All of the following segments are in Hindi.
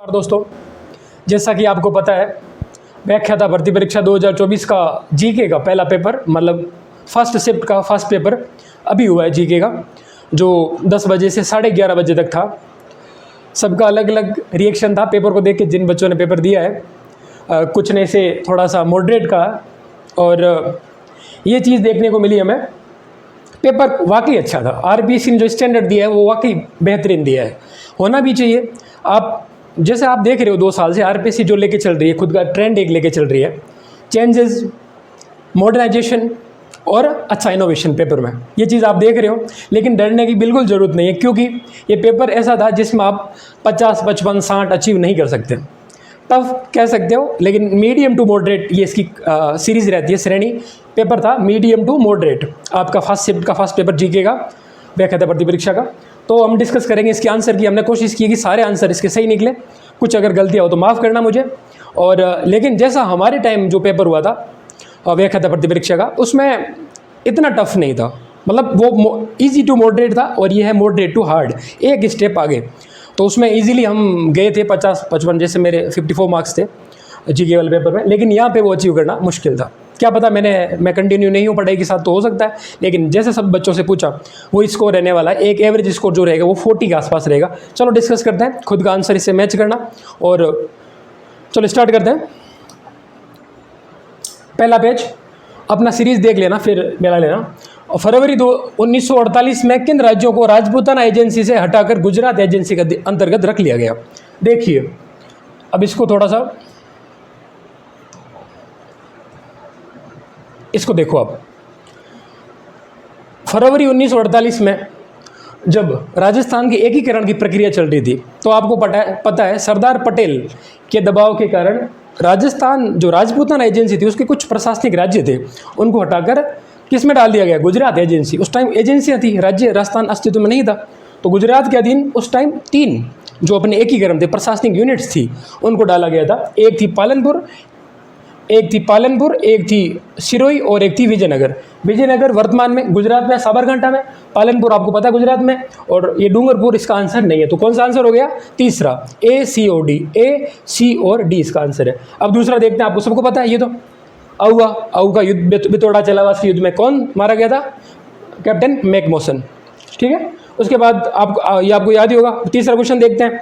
और दोस्तों, जैसा कि आपको पता है, व्याख्याता भर्ती परीक्षा 2024 का जीके का पहला पेपर मतलब फर्स्ट शिफ्ट का फर्स्ट पेपर अभी हुआ है जीके का, जो 10 बजे से 11:30 बजे तक था। सबका अलग अलग रिएक्शन था पेपर को देख के। जिन बच्चों ने पेपर दिया है कुछ ने इसे थोड़ा सा मॉडरेट कहा, और ये चीज़ देखने को मिली हमें, पेपर वाकई अच्छा था। आरबीएससी ने जो स्टैंडर्ड दिया है वो वाकई बेहतरीन दिया है, होना भी चाहिए। आप जैसे आप देख रहे हो 2 साल से आरबीएससी जो लेके चल रही है, खुद का ट्रेंड एक लेके चल रही है, चेंजेस, मॉडर्नाइजेशन और अच्छा इनोवेशन पेपर में, ये चीज़ आप देख रहे हो। लेकिन डरने की बिल्कुल ज़रूरत नहीं है, क्योंकि ये पेपर ऐसा था जिसमें आप 50, 55, 60 अचीव नहीं कर सकते। टफ कह सकते हो, लेकिन मीडियम टू मॉडरेट ये इसकी सीरीज़ रहती है, श्रेणी। पेपर था मीडियम टू मॉडरेट आपका फर्स्ट शिफ्ट का फर्स्ट पेपर जीके का, व्याख्याता भर्ती परीक्षा का। तो हम डिस्कस करेंगे इसके आंसर की। हमने कोशिश की कि सारे आंसर इसके सही निकले, कुछ अगर गलतियाँ हो तो माफ़ करना मुझे। और लेकिन जैसा हमारे टाइम जो पेपर हुआ था व्याख्याता भर्ती परीक्षा का, उसमें इतना टफ नहीं था, मतलब वो इजी टू मॉडरेट था, और ये है मॉडरेट टू हार्ड, एक स्टेप आगे। तो उसमें इजीली हम गए थे 50, 55, जैसे मेरे 54 मार्क्स थे जीके वाले पेपर में। लेकिन यहाँ पे वो अचीव करना मुश्किल था। क्या पता मैं कंटिन्यू नहीं हूँ पढ़ाई के साथ, तो हो सकता है। लेकिन जैसे सब बच्चों से पूछा, वो स्कोर रहने वाला है, एक एवरेज स्कोर जो रहेगा वो 40 के आसपास रहेगा। चलो डिस्कस करते हैं, खुद का आंसर इससे मैच करना, और चलो स्टार्ट करते हैं। पहला पेज अपना सीरीज देख लेना, फिर मेरा लेना। फरवरी 1948 में किन राज्यों को राजपूताना एजेंसी से हटाकर गुजरात एजेंसी का अंतर्गत रख लिया गया? देखिए, अब इसको थोड़ा सा इसको देखो। अब फरवरी 1948 में जब राजस्थान के एकीकरण की प्रक्रिया चल रही थी, तो आपको पता है सरदार पटेल के दबाव के कारण राजस्थान जो राजपूताना एजेंसी थी, उसके कुछ प्रशासनिक राज्य थे, उनको हटाकर किस में डाल दिया गया? गुजरात एजेंसी। उस टाइम एजेंसियां थी, राज्य राजस्थान अस्तित्व में नहीं था। तो गुजरात के अधीन उस टाइम 3 जो अपने एकीकरण थे, प्रशासनिक यूनिट्स थी, उनको डाला गया था। एक थी पालनपुर, एक थी सिरोही, और एक थी विजयनगर। विजयनगर वर्तमान में गुजरात में, साबरकांठा में। पालनपुर आपको पता है गुजरात में, और ये डूंगरपुर इसका आंसर नहीं है। तो कौन सा आंसर हो गया? तीसरा, A, C और D इसका आंसर है। अब दूसरा देखते हैं, आपको सबको पता है ये तो आऊ का युद्ध, बितौड़ा चलावास के युद्ध में कौन मारा गया था? कैप्टन मैकमोसन। ठीक है। उसके बाद आपको याद ही होगा। तीसरा क्वेश्चन देखते हैं,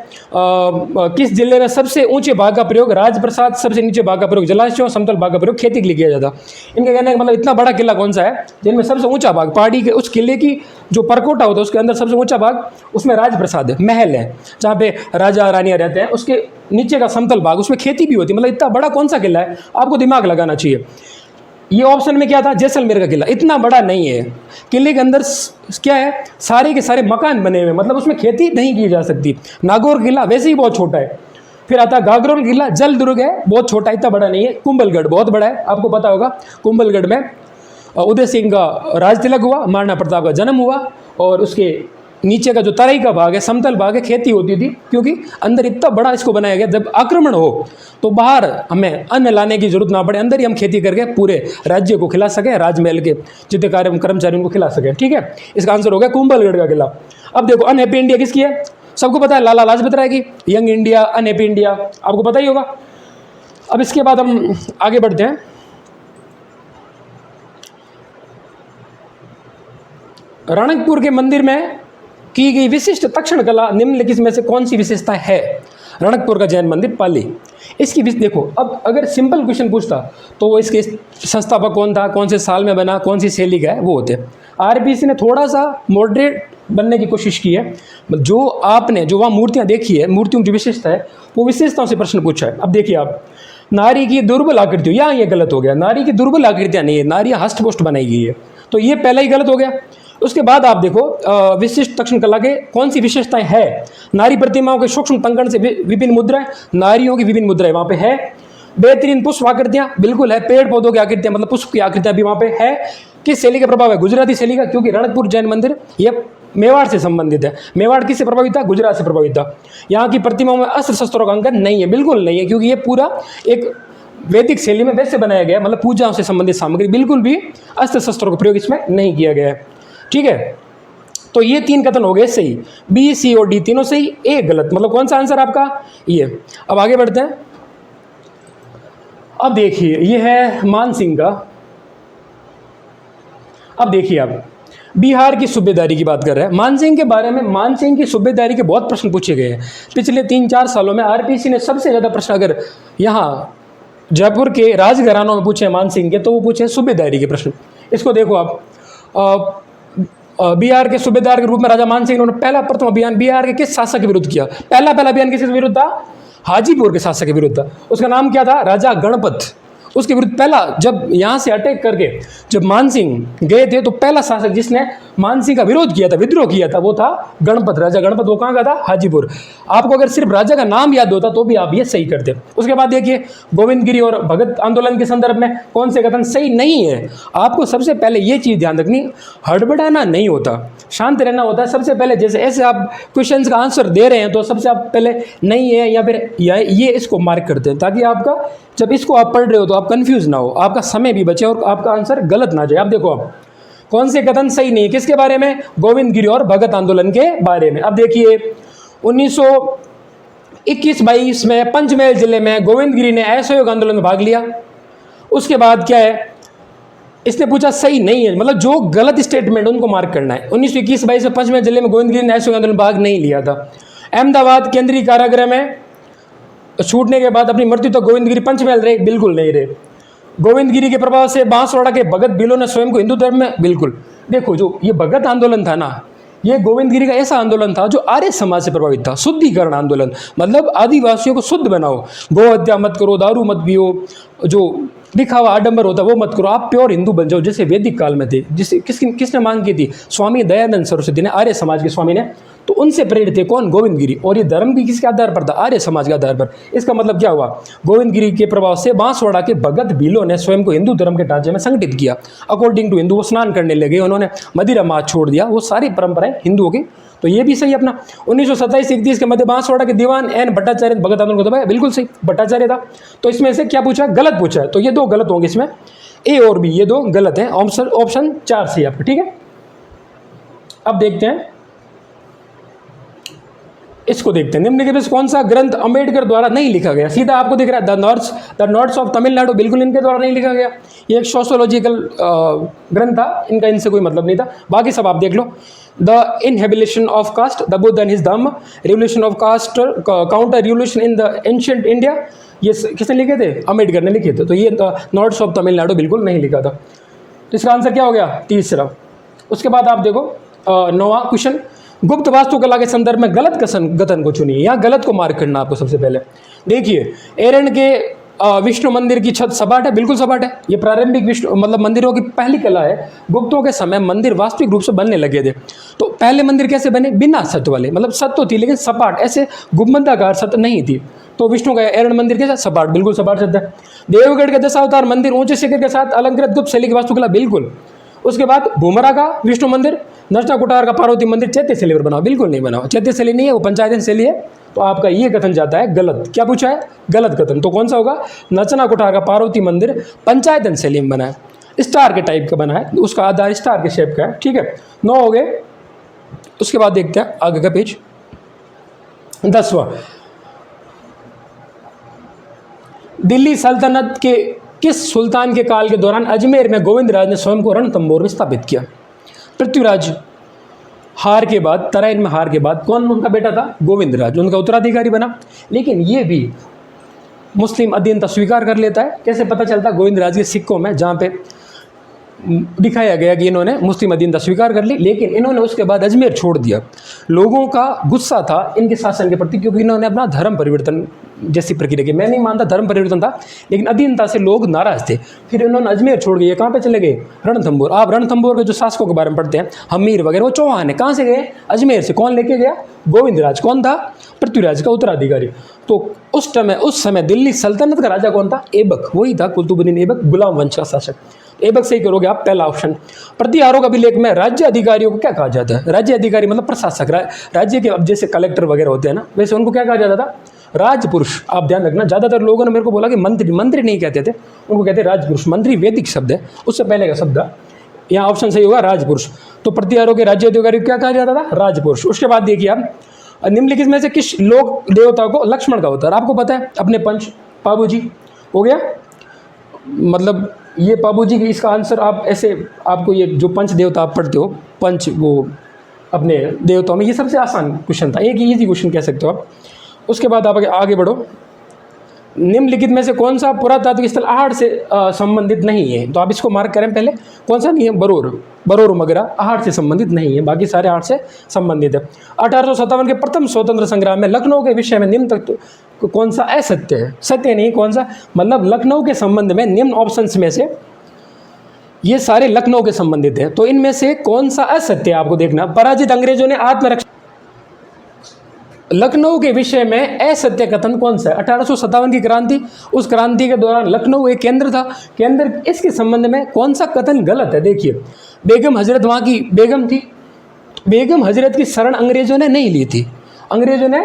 किस जिले में सबसे ऊंचे भाग का प्रयोग राजप्रसाद, सबसे नीचे भाग का प्रयोग जलाशयों, समतल भाग का प्रयोग खेती के लिए किया जाता? इनका कहना है मतलब इतना बड़ा किला कौन सा है जिनमें सबसे ऊंचा भाग, पहाड़ी के उस किले की जो परकोटा होता है उसके अंदर सबसे ऊंचा भाग, उसमें राजप्रसाद है, महल है जहाँ पे राजा रानियाँ रहते हैं। उसके नीचे का समतल भाग, उसमें खेती भी होती है। मतलब इतना बड़ा कौन सा किला है? आपको दिमाग लगाना चाहिए। ये ऑप्शन में क्या था? जैसलमेर का किला। इतना बड़ा नहीं है। किले के अंदर क्या है? सारे के सारे मकान बने हुए, मतलब उसमें खेती नहीं की जा सकती। नागौर किला वैसे ही बहुत छोटा है। फिर आता गागरोन किला, जल दुर्ग है, बहुत छोटा, इतना बड़ा नहीं है। कुंभलगढ़ बहुत बड़ा है, आपको पता होगा। कुंभलगढ़ में उदय सिंह का राज तिलक हुआ, महाराणा प्रताप का जन्म हुआ, और उसके नीचे का जो तराई का भाग है, समतल भाग है, खेती होती थी। क्योंकि अंदर इतना बड़ा इसको बनाया गया, जब आक्रमण हो तो बाहर हमें अन्न लाने की जरूरत ना पड़े, अंदर ही हम खेती करके पूरे राज्य को खिला सकें, राजमहल के जितने कर्मचारी उनको खिला सकें। ठीक है, इसका आंसर हो गया कुंभलगढ़ का किला। अब देखो, अनहैप्पी इंडिया किसकी है? सबको पता है, लाला लाजपत राय की। यंग इंडिया, अनहैप्पी इंडिया, आपको पता ही होगा। अब इसके बाद हम आगे बढ़ते हैं। रणकपुर के मंदिर में की गई विशिष्ट तक्षण कला निम्नलिखित में से कौन सी विशेषता है? रणकपुर का जैन मंदिर पाली, इसकी देखो। अब अगर सिंपल क्वेश्चन पूछता तो वो इसके संस्थापक कौन था, कौन से साल में बना, कौन सी शैली का है, वो होते। आरबीएससी ने थोड़ा सा मॉडरेट बनने की कोशिश की है। जो वहाँ मूर्तियाँ देखी है, मूर्तियों की विशेषता है, वो विशेषताओं से प्रश्न पूछा है। अब देखिए आप, नारी की दुर्बल आकृतियों, यहाँ ये गलत हो गया। नारी की दुर्बल आकृतियाँ नहीं है, नारियाँ हष्टपुष्ट बनाई गई है, तो ये पहला ही गलत हो गया। उसके बाद आप देखो, विशिष्ट तक्षण कला के कौन सी विशेषताएं है? नारी प्रतिमाओं के सूक्ष्म कंकण से विभिन्न मुद्राएं, नारियों की विभिन्न मुद्राएं वहाँ पे है। बेहतरीन पुष्प आकृतियां, बिल्कुल है। पेड़ पौधों की आकृतियां, मतलब पुष्प की आकृतियां भी वहाँ पे है। किस शैली का प्रभाव है? गुजराती शैली का, क्योंकि रणकपुर जैन मंदिर ये मेवाड़ से संबंधित है। मेवाड़ किससे प्रभावित था? गुजरात से प्रभावित था। यहाँ की प्रतिमाओं में अस्त्र शस्त्रों का अंकन नहीं है, बिल्कुल नहीं है, क्योंकि ये पूरा एक वैदिक शैली में वैसे बनाया गया है, मतलब पूजाओं से संबंधित सामग्री, बिल्कुल भी अस्त्र शस्त्रों का प्रयोग इसमें नहीं किया गया है। ठीक है। तो ये 3 कथन हो गए सही, बी सी और डी तीनों सही, ए गलत। मतलब कौन सा आंसर आपका ये। अब आगे बढ़ते हैं। अब देखिए ये है मानसिंह का। अब देखिए आप बिहार की सूबेदारी की बात कर रहे हैं। मानसिंह के बारे में, मानसिंह की सूबेदारी के बहुत प्रश्न पूछे गए हैं पिछले 3-4 सालों में। आरपीसी ने सबसे ज़्यादा प्रश्न अगर यहाँ जयपुर के राजघरानों में पूछे मानसिंह के, तो वो पूछे सूबेदारी के प्रश्न। इसको देखो आप, बिहार के सूबेदार के रूप में राजा मानसिंह ने पहला प्रथम अभियान बिहार के किस शासक के विरुद्ध किया? पहला अभियान किसके विरुद्ध था? हाजीपुर के शासक के विरुद्ध था। उसका नाम क्या था? राजा गणपत। उसके विरुद्ध पहला, जब यहाँ से अटैक करके जब मानसिंह गए थे, तो पहला शासक जिसने मानसिंह का विरोध किया था, विद्रोह किया था, वो था गणपत, राजा गणपत। वो कहाँ का था? हाजीपुर। आपको अगर सिर्फ राजा का नाम याद होता तो भी आप ये सही करते। उसके बाद देखिए गोविंदगिरी और भगत आंदोलन के संदर्भ में कौन से कथन सही नहीं है। आपको सबसे पहले ये चीज़ ध्यान रखनी, हड़बड़ाना नहीं होता, शांत रहना होता है सबसे पहले। जैसे ऐसे आप क्वेश्चंस का आंसर दे रहे हैं तो सबसे आप पहले नहीं है या फिर ये इसको मार्क करते हैं, ताकि आपका जब इसको आप पढ़ रहे हो तो आप कंफ्यूज ना हो, आपका समय भी बचे और आपका आंसर गलत ना जाए। आप देखो आप कौन से कथन सही नहीं, किसके बारे में? गोविंदगिरी और भगत आंदोलन के बारे में। अब देखिए 1921-22 में पंचमहल जिले में गोविंदगिरी ने असहयोग आंदोलन में भाग लिया। उसके बाद क्या है, इसने पूछा सही नहीं है, मतलब जो गलत स्टेटमेंट उनको मार्क करना है। 1921-22 में पंचमहल जिले में गोविंदगिरी ने असहयोग आंदोलन में भाग नहीं लिया था। अहमदाबाद केंद्रीय कारागृह में छूटने के बाद अपनी मृत्यु तक गोविंदगिरी पंचमहल रहे? बिल्कुल नहीं रहे। गोविंदगिरी के प्रभाव से बांसवाड़ा के भगत बिलो ने स्वयं को हिंदू धर्म में, बिल्कुल। देखो जो ये भगत आंदोलन था ना, ये गोविंदगिरी का ऐसा आंदोलन था जो आर्य समाज से प्रभावित था। शुद्धिकरण आंदोलन, मतलब आदिवासियों को शुद्ध बनाओ, गौ हत्या मत करो, दारू मत पियो, जो दिखावा आडंबर होता वो मत करो, आप प्योर हिंदू बन जाओ, जैसे वैदिक काल में थे। जिसे किसने मांग की थी? स्वामी दयानंद सरस्वती ने, आर्य समाज के स्वामी ने। तो उनसे प्रेरित थे कौन? गोविंदगिरी। और ये धर्म भी किसके आधार पर था? आर्य समाज के आधार पर। इसका मतलब क्या हुआ? गोविंदगिरी के प्रभाव से बांसवाड़ा के भगत भीलों ने स्वयं को हिंदू धर्म के ढांचे में संगठित किया। अकॉर्डिंग टू हिंदू वो स्नान करने लगे, उन्होंने मदिरा मांस छोड़ दिया, वो सारी परंपराएं हिंदुओं की। तो ये भी सही अपना। 1927-31 के मध्य बांसवाड़ा के दीवान एन भट्टाचार्य भगत आंदोलन को दबाया, बिल्कुल सही, भट्टाचार्य था। तो इसमें से क्या पूछा? गलत पूछा है, तो ये 2 गलत होंगे इसमें, ए और बी, ये 2 गलत हैं। ऑप्शन 4 सही आपका, ठीक है। अब देखते हैं, इसको देखते हैं। निम्नलिखित में कौन सा ग्रंथ अंबेडकर द्वारा नहीं लिखा गया? सीधा आपको दिख रहा है द नॉर्थ ऑफ तमिलनाडु, बिल्कुल इनके द्वारा नहीं लिखा गया। ये एक सोशियोलॉजिकल ग्रंथ था, इनका इनसे कोई मतलब नहीं था। बाकी सब आप देख लो। The annihilation of caste, the Buddha and his Dhamma, revolution of caste, counter revolution in the ancient India, ये किसने लिखे थे? अंबेडकर ने लिखे थे। तो ये नॉर्थ ऑफ तमिलनाडु बिल्कुल नहीं लिखा था। तो इसका आंसर क्या हो गया? तीसरा। उसके बाद आप देखो 9वां क्वेश्चन, गुप्त वास्तुकला के संदर्भ में गलत कथन को चुनिए। यहाँ गलत को मार्क करना आपको सबसे पहले। देखिए एरन के विष्णु मंदिर की छत सपाट है, बिल्कुल सपाट है। ये प्रारंभिक विष्णु मतलब मंदिरों की पहली कला है। गुप्तों के समय मंदिर वास्तविक रूप से बनने लगे थे। तो पहले मंदिर कैसे बने? बिना छत वाले, मतलब छत तो थी लेकिन सपाट, ऐसे गुंबदाकार छत नहीं थी। तो विष्णु का एरन मंदिर कैसा? सपाट, बिल्कुल सपाट छत है। देवगढ़ के दशावतार मंदिर ऊंचे शिखर के साथ अलंकृत गुप्त शैली की वास्तुकला, बिल्कुल। उसके बाद भूमरा का विष्णु मंदिर, नरसा कुटार का पार्वती मंदिर चैत्य शैली पर बना, बिल्कुल नहीं बना। चैत्य शैली नहीं है, वो पंचायतन शैली है। तो आपका ये कथन जाता है गलत। क्या पूछा है? गलत कथन। तो कौन सा होगा? नरसा कुटार का पार्वती मंदिर पंचायतन शैली में बना है, स्टार के टाइप का बना है, उसका आधार स्टार के शेप का है, ठीक है। 9 हो गए। उसके बाद देखते हैं आगे का पेज, 10वां। दिल्ली सल्तनत के किस सुल्तान के काल के दौरान अजमेर में गोविंदराज ने स्वयं को रणथंभौर में स्थापित किया? पृथ्वीराज हार के बाद, तराइन में हार के बाद कौन उनका बेटा था? गोविंदराज, उनका उत्तराधिकारी बना। लेकिन ये भी मुस्लिम अधीनता स्वीकार कर लेता है। कैसे पता चलता? गोविंदराज के सिक्कों में, जहाँ पे दिखाया गया कि इन्होंने मुस्लिम अधीनता स्वीकार कर ली, लेकिन इन्होंने उसके बाद अजमेर छोड़ दिया। लोगों का गुस्सा था इनके शासन के प्रति, क्योंकि इन्होंने अपना धर्म परिवर्तन जैसी प्रक्रिया की। मैं नहीं मानता धर्म परिवर्तन था, लेकिन अधीनता से लोग नाराज थे। फिर इन्होंने अजमेर छोड़ गए। कहाँ पे चले गए? रणथंभौर। आप रणथंभौर के जो शासकों के बारे में पढ़ते हैं, हमीर वगैरह, वो चौहान है। कहाँ से गए? अजमेर से। कौन लेके गया? गोविंदराज। कौन था? पृथ्वीराज का उत्तराधिकारी। तो उस समय दिल्ली सल्तनत का राजा कौन था? ऐबक, वही था कुतुबुद्दीन ऐबक, गुलाम वंश का शासक। ऐबक सही करोगे आप, पहला ऑप्शन। प्रतिहारों अभिलेख में राज्य अधिकारियों को क्या कहा जाता है? राज्य अधिकारी मतलब प्रशासक, राज्य के, अब जैसे कलेक्टर वगैरह होते हैं ना, वैसे उनको क्या कहा जाता था? राजपुरुष। आप ध्यान रखना, ज़्यादातर लोगों ने मेरे को बोला कि मंत्री नहीं कहते थे, उनको कहते राजपुरुष। मंत्री वैदिक शब्द है, उससे पहले का शब्द है। यहाँ ऑप्शन सही होगा राजपुरुष। तो प्रतिहारों के राज्य अधिकारी को क्या कहा जाता था? राजपुरुष। उसके बाद देखिए आप, निम्नलिखित में से किस लोक देवता को लक्ष्मण का अवतार? आपको पता है अपने पंच पाबू जी हो गया, मतलब ये पाबू जी की, इसका आंसर आप ऐसे, आपको ये जो पंच देवता आप पढ़ते हो, पंच वो अपने देवताओं में, ये सबसे आसान क्वेश्चन था, एक इजी क्वेश्चन कह सकते हो आप। उसके बाद आप आगे बढ़ो, निम्नलिखित में से कौन सा पुरातात्विक स्थल आहड़ से संबंधित नहीं है? तो आप इसको मार्क करें पहले, कौन सा नहीं है? बरोर मगरा आहड़ से संबंधित नहीं है, बाकी सारे आहड़ से संबंधित है। 1857 के प्रथम स्वतंत्र संग्राम में लखनऊ के विषय में निम्न तक कौन सा असत्य है? सत्य नहीं, कौन सा? मतलब लखनऊ के संबंध में निम्न ऑप्शंस में से ये सारे लखनऊ के संबंधित है, तो इनमें से कौन सा असत्य है आपको देखना। पराजित अंग्रेजों ने आत्मरक्षा, लखनऊ के विषय में असत्य कथन कौन सा है? 1857 की क्रांति, उस क्रांति के दौरान लखनऊ एक केंद्र था, केंद्र, इसके संबंध में कौन सा कथन गलत है? देखिए, बेगम हजरत वहाँ की बेगम थी, बेगम हजरत की शरण अंग्रेजों ने नहीं ली थी, अंग्रेजों ने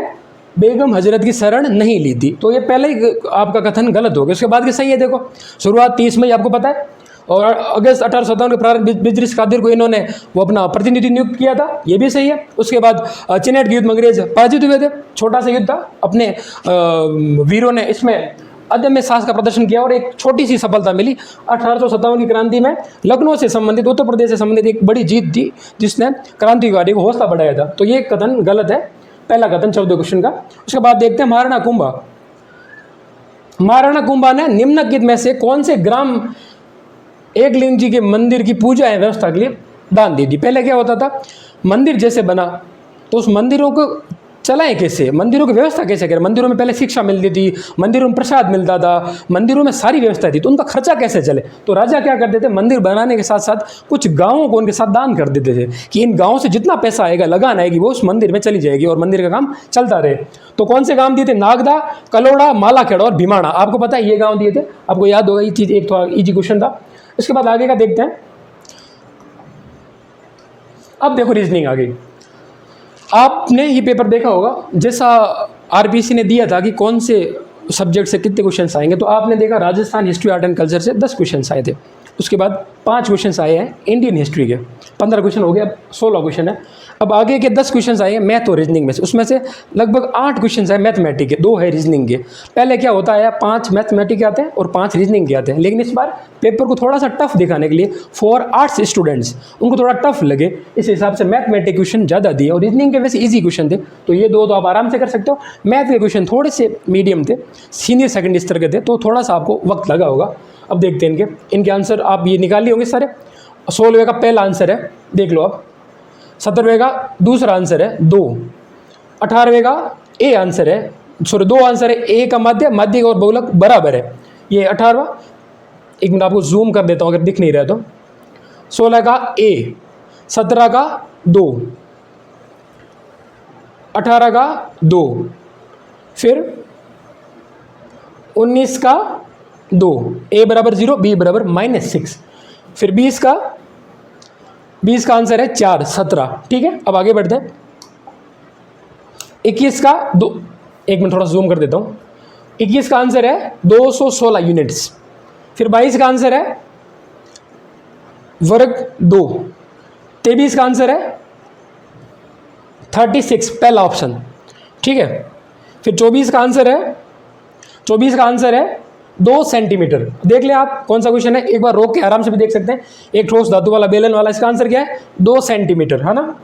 बेगम हजरत की शरण नहीं ली थी, तो ये पहले ही आपका कथन गलत हो गया। उसके बाद के सही है, देखो शुरुआत 30 मई आपको पता है, और अगस्त 1857 के प्रारंभ बिजरिस कादिर को इन्होंने वो अपना प्रतिनिधि नियुक्त किया था, ये भी सही है। उसके बाद चिनेट के युद्ध में अंग्रेज पराजित हुए थे, छोटा सा युद्ध था, अपने वीरों ने इसमें अदम्य साहस का प्रदर्शन किया और एक छोटी सी सफलता मिली। 1857 की क्रांति में लखनऊ से संबंधित, उत्तर प्रदेश से संबंधित एक बड़ी जीत थी, जिसने क्रांतिकारी को हौसला बढ़ाया था, तो ये कथन गलत है, पहला कथन 14 क्वेश्चन का। उसके बाद देखते हैं महाराणा कुंभा, महाराणा कुंभा ने निम्नलिखित में से कौन से ग्राम एकलिंग जी के मंदिर की पूजा एवं व्यवस्था के लिए दान दे दी? पहले क्या होता था, मंदिर जैसे बना तो उस मंदिरों को चलाएं कैसे, मंदिरों की व्यवस्था कैसे करें? मंदिरों में पहले शिक्षा मिलती थी, मंदिरों में प्रसाद मिलता था, मंदिरों में सारी व्यवस्था थी, तो उनका खर्चा कैसे चले? तो राजा क्या करते थे, मंदिर बनाने के साथ साथ कुछ गाँवों को उनके साथ दान कर देते थे कि इन गाँव से जितना पैसा आएगा, लगान आएगी, वो उस मंदिर में चली जाएगी और मंदिर का काम चलता रहे। तो कौन से गाँव दिए थे? नागदा, कलोड़ा, मालाखेड़ा और भीमाणा। आपको पता है ये गाँव दिए थे, आपको याद होगा, ये चीज़ एक थोड़ा ईजी क्वेश्चन था। इसके बाद आगे का देखते हैं, अब देखो रीजनिंग आ गई। आपने ये पेपर देखा होगा, जैसा आरबीसी ने दिया था कि कौन से सब्जेक्ट से कितने क्वेश्चंस आएंगे, तो आपने देखा Rajasthan history art and culture से 10 क्वेश्चंस आए थे, उसके बाद 5 क्वेश्चंस आए हैं इंडियन हिस्ट्री के, 15 क्वेश्चन हो गए, अब 16 क्वेश्चन है। अब आगे के 10 क्वेश्चंस आए हैं मैथ और रीजनिंग में से, उसमें से लगभग 8 क्वेश्चंस है मैथमेटिक के, 2 है रीजनिंग के। पहले क्या होता है, 5 मैथमेटिक के आते हैं और 5 रीजनिंग के आते हैं, लेकिन इस बार पेपर को थोड़ा सा टफ दिखाने के लिए फॉर आर्ट्स स्टूडेंट्स, उनको थोड़ा टफ लगे, इस हिसाब से मैथमेटिक क्वेश्चन ज़्यादा दिए, और रीजनिंग के वैसे ईजी क्वेश्चन थे, तो ये 2 तो आप आराम से कर सकते हो। मैथ के क्वेश्चन थोड़े से मीडियम थे, सीनियर सेकेंड स्तर के थे, तो थोड़ा सा आपको वक्त लगा होगा। अब देखते हैं इनके आंसर, आप ये निकाल लिए होंगे सारे। 16वें का पहला आंसर है, देख लो आप। 17वें का दूसरा आंसर है 2। 18वें का ए आंसर है, सॉरी 2 आंसर है, ए का मध्य, मध्य और बहुलक बराबर है, ये 18वां। एक मिनट आपको जूम कर देता हूँ अगर दिख नहीं रहा तो। 16 का ए, 17 का 2, 18 का 2, फिर 19 का 2, ए बराबर 0, बी बराबर -6, फिर 20 का आंसर है 4, 17। ठीक है, अब आगे बढ़ते हैं। 21 का 2, एक मिनट थोड़ा जूम कर देता हूँ। 21 का आंसर है 216 यूनिट्स, फिर 22 का आंसर है वर्ग 2, 23 का आंसर है 36, पहला ऑप्शन। ठीक है, फिर 24 का आंसर है 2 सेंटीमीटर। देख ले आप कौन सा क्वेश्चन है, एक बार रोक के आराम से भी देख सकते हैं। एक ठोस धातु वाला बेलन वाला, इसका आंसर क्या है 2 सेंटीमीटर, है ना।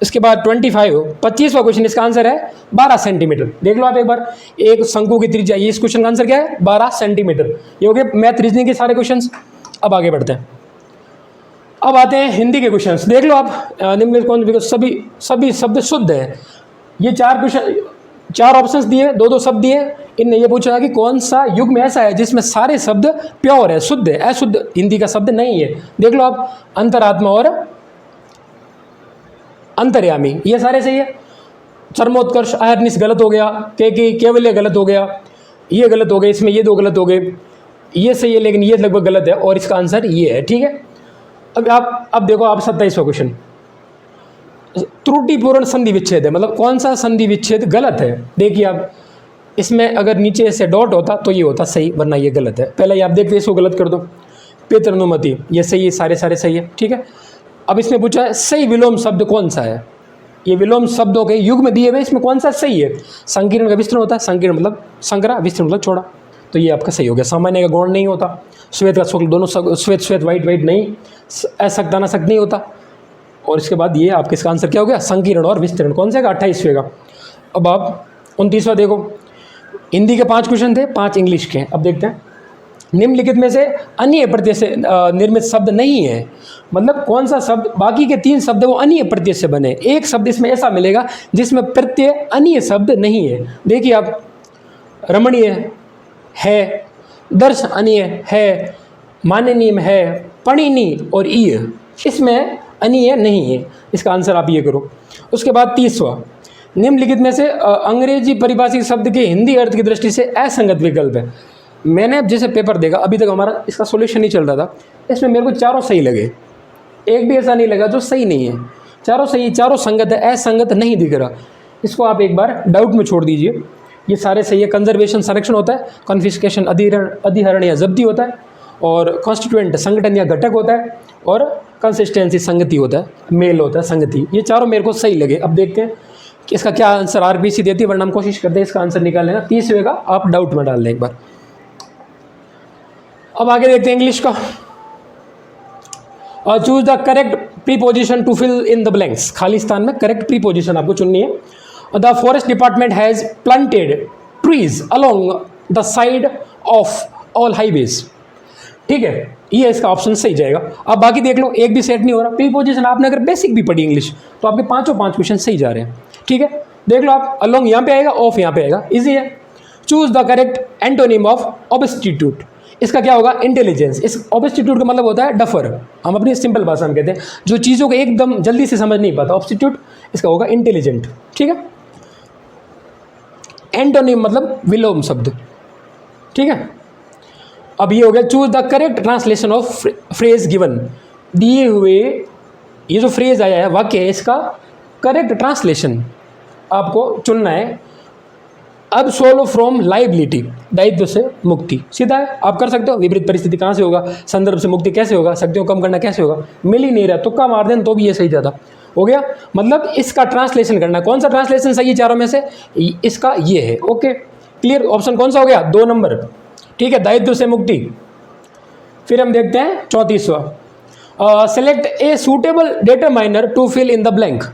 इसके बाद 25वां क्वेश्चन, इसका आंसर है 12 सेंटीमीटर। देख लो आप एक बार, एक शंकु की त्रिज्या, ये इस क्वेश्चन का आंसर क्या है 12 सेंटीमीटर। ये हो गए मैथ रीजनिंग के सारे क्वेश्चंस। अब आगे बढ़ते हैं, अब आते हैं हिंदी के क्वेश्चंस। देख लो आप, निम्न कौन, सभी शब्द शुद्ध है। ये 4 क्वेश्चन, 4 ऑप्शंस दिए, 2-2 शब्द दिए। इनने ये पूछा कि कौन सा युग में ऐसा है जिसमें सारे शब्द प्योर है, शुद्ध है, अशुद्ध हिंदी का शब्द नहीं है। देख लो आप, अंतरात्मा और अंतर्यामी, ये सारे सही है। चरमोत्कर्ष, अहर्निश गलत हो गया, केवल्य गलत हो गया, ये गलत हो गए, इसमें ये 2 गलत हो गए, ये सही है लेकिन ये लगभग गलत है, और इसका आंसर ये है। ठीक है, अब देखो आप 27वां क्वेश्चन, त्रुटिपूर्ण संधि विच्छेद है, मतलब कौन सा संधि विच्छेद गलत है। देखिए आप, इसमें अगर नीचे से डॉट होता तो ये होता सही, वरना ये गलत है। पहले ये आप देखते इसको गलत कर दो। पितृनुमति, ये सही है, सारे सही है। ठीक है, अब इसमें पूछा है सही विलोम शब्द कौन सा है। ये विलोम शब्दों के युग में दिए हुए, इसमें कौन सा सही है। संकीर्ण का विस्तृण होता है, संकीर्ण मतलब संकरा, विस्तृण मतलब छोड़ा, तो ये आपका सही हो गया। सामान्य का गौण नहीं होता, श्वेत का शुक्ल, दोनों श्वेत श्वेत वाइट वाइट नहीं, असक्त अनासक्त नहीं होता। और इसके बाद ये आपके इसका आंसर क्या हो गया, संकीर्ण और विस्तृण। कौन से का, 28वें का। अब आप 29वां देखो, हिंदी के 5 क्वेश्चन थे, 5 इंग्लिश के। अब देखते हैं, निम्नलिखित में से अन्य प्रत्यय से निर्मित शब्द नहीं है। मतलब कौन सा शब्द, बाकी के 3 शब्द वो अन्य प्रत्यय से बने, एक शब्द इसमें ऐसा मिलेगा जिसमें प्रत्यय अन्य शब्द नहीं है। देखिए आप, रमणीय है, दर्श अन्य है, माननीय है, पणिनी और ईय, इसमें अन्य नहीं है। इसका आंसर आप ये करो। उसके बाद 30वां, निम्नलिखित में से अंग्रेजी परिभाषित शब्द के हिंदी अर्थ की दृष्टि से असंगत विकल्प है। मैंने जैसे पेपर देखा, अभी तक हमारा इसका सॉल्यूशन नहीं चल रहा था, इसमें मेरे को चारों सही लगे, एक भी ऐसा नहीं लगा जो सही नहीं है। चारों सही, चारों संगत है, असंगत नहीं दिख रहा। इसको आप एक बार डाउट में छोड़ दीजिए, ये सारे सही है। कंजर्वेशन संरक्षण होता है, कॉन्फिस्केशन अधिहरण या जब्ती होता है, और कॉन्स्टिट्यूएंट संगठन या घटक होता है, और कंसिस्टेंसी संगति होता है, मेल होता है, संगति। ये चारों मेरे को सही लगे। अब देखते हैं कि इसका क्या आंसर आरबीसी देती है, वरना हम कोशिश करते हैं इसका आंसर निकालने का। 30वें का आप डाउट में डाल दें एक बार। अब आगे देखते हैं इंग्लिश का। Choose the correct preposition to fill in the blanks. खाली स्थान में करेक्ट प्रीपोजिशन आपको चुननी है। The forest department has planted trees along the side of all highways. ठीक है, ये इसका ऑप्शन सही जाएगा। अब बाकी देख लो, एक भी सेट नहीं हो रहा। प्रीपोजिशन आपने अगर बेसिक भी पढ़ी इंग्लिश, तो आपके 5 क्वेश्चन सही जा रहे हैं। ठीक है, देख लो आप, अलोंग यहाँ पे आएगा, ऑफ यहाँ पे आएगा, इजी है। Choose the correct antonym of obstinate. इसका क्या होगा, इंटेलिजेंस। इस ऑब्स्टिट्यूट का मतलब होता है डफर, हम अपनी सिंपल भाषा में कहते हैं जो चीज़ों को एकदम जल्दी से समझ नहीं पाता। ऑब्स्टिट्यूट इसका होगा इंटेलिजेंट। ठीक है, एंटोनिम मतलब विलोम शब्द। ठीक है, अब ये हो गया। Choose the correct translation of phrase given. दिए हुए ये जो फ्रेज आया है, वाक्य है, इसका करेक्ट ट्रांसलेशन आपको चुनना है। अब सोलो फ्रॉम लाइबिलिटी, दायित्व से मुक्ति, सीधा है, आप कर सकते हो। विपरीत परिस्थिति कहाँ से होगा, संदर्भ से मुक्ति कैसे होगा, शक्तियों कम करना कैसे होगा, मिल ही नहीं रहा, तुक्का मार दें तो भी ये सही जाता। हो गया, मतलब इसका ट्रांसलेशन करना। कौन सा ट्रांसलेशन सही है चारों में से, इसका ये है। Okay, clear. ऑप्शन कौन सा हो गया, 2 नंबर। ठीक है, दायित्व से मुक्ति। फिर हम देखते हैं 34वां, select a suitable determiner to fill in the blank.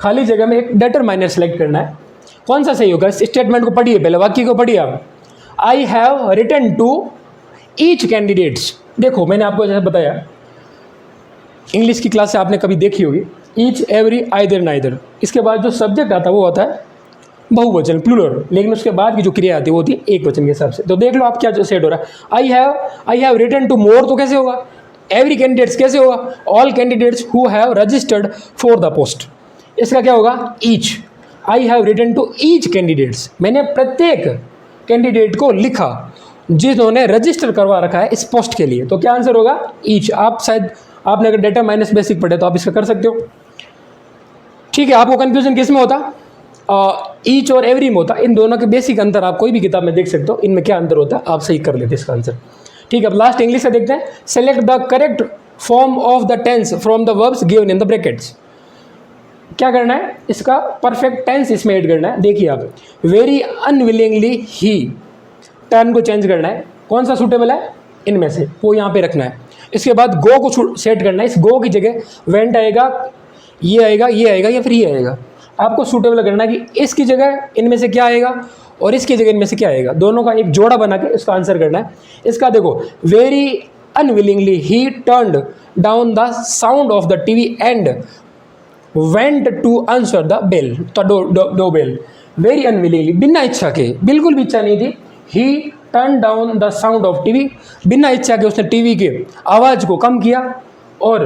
खाली जगह में एक डिटरमाइनर सेलेक्ट करना है। कौन सा सही होगा, इस स्टेटमेंट को पढ़िए, पहले वाक्य को पढ़िए आप। I have written to each candidates. देखो मैंने आपको जैसे बताया, इंग्लिश की क्लास से आपने कभी देखी होगी, ईच, एवरी, आइदर, नाइदर। इसके बाद जो सब्जेक्ट आता है वो होता है बहुवचन, प्लूरल, लेकिन उसके बाद की जो क्रिया आती है वो होती है एक वचन के हिसाब से। तो देख लो आप क्या जो सेट हो रहा है। I have written to more, तो कैसे होगा, एवरी कैंडिडेट्स कैसे होगा, all candidates who have registered for the post. इसका क्या होगा, each. I have written to each candidates, मैंने प्रत्येक कैंडिडेट को लिखा जिन्होंने रजिस्टर करवा रखा है इस पोस्ट के लिए। तो क्या आंसर होगा, ईच। आप शायद आपने अगर डेटा माइनस बेसिक पढ़े तो आप इसका कर सकते हो। ठीक है, आपको कंफ्यूजन किस में होता, ईच और एवरी में होता। इन दोनों के बेसिक अंतर आप कोई भी किताब में देख सकते हो, इनमें क्या अंतर होता है आप सही कर लेते इसका आंसर। ठीक है, अब लास्ट इंग्लिश से देखते हैं। Select the correct form of the tense from the verbs given in the brackets. क्या करना है, इसका परफेक्ट टेंस इसमें ऐड करना है। देखिए आप, वेरी अनविलिंगली ही, टर्न को चेंज करना है। कौन सा सूटेबल है इनमें से, वो यहाँ पे रखना है। इसके बाद गो को सेट करना है। इस गो की जगह वेंट आएगा, ये आएगा, ये आएगा, या फिर ये आएगा। आपको सूटेबल करना है कि इसकी जगह इनमें से क्या आएगा और इसकी जगह इनमें से क्या आएगा, दोनों का एक जोड़ा बना के इसका आंसर करना है। इसका देखो, very unwillingly he turned down the sound of the TV and went to answer the bell, तो डो बेल। वेरी अनविलिंगली, बिना इच्छा के, बिल्कुल भी इच्छा नहीं थी। He turn down the sound of TV, बिना इच्छा के उसने टीवी के आवाज़ को कम किया और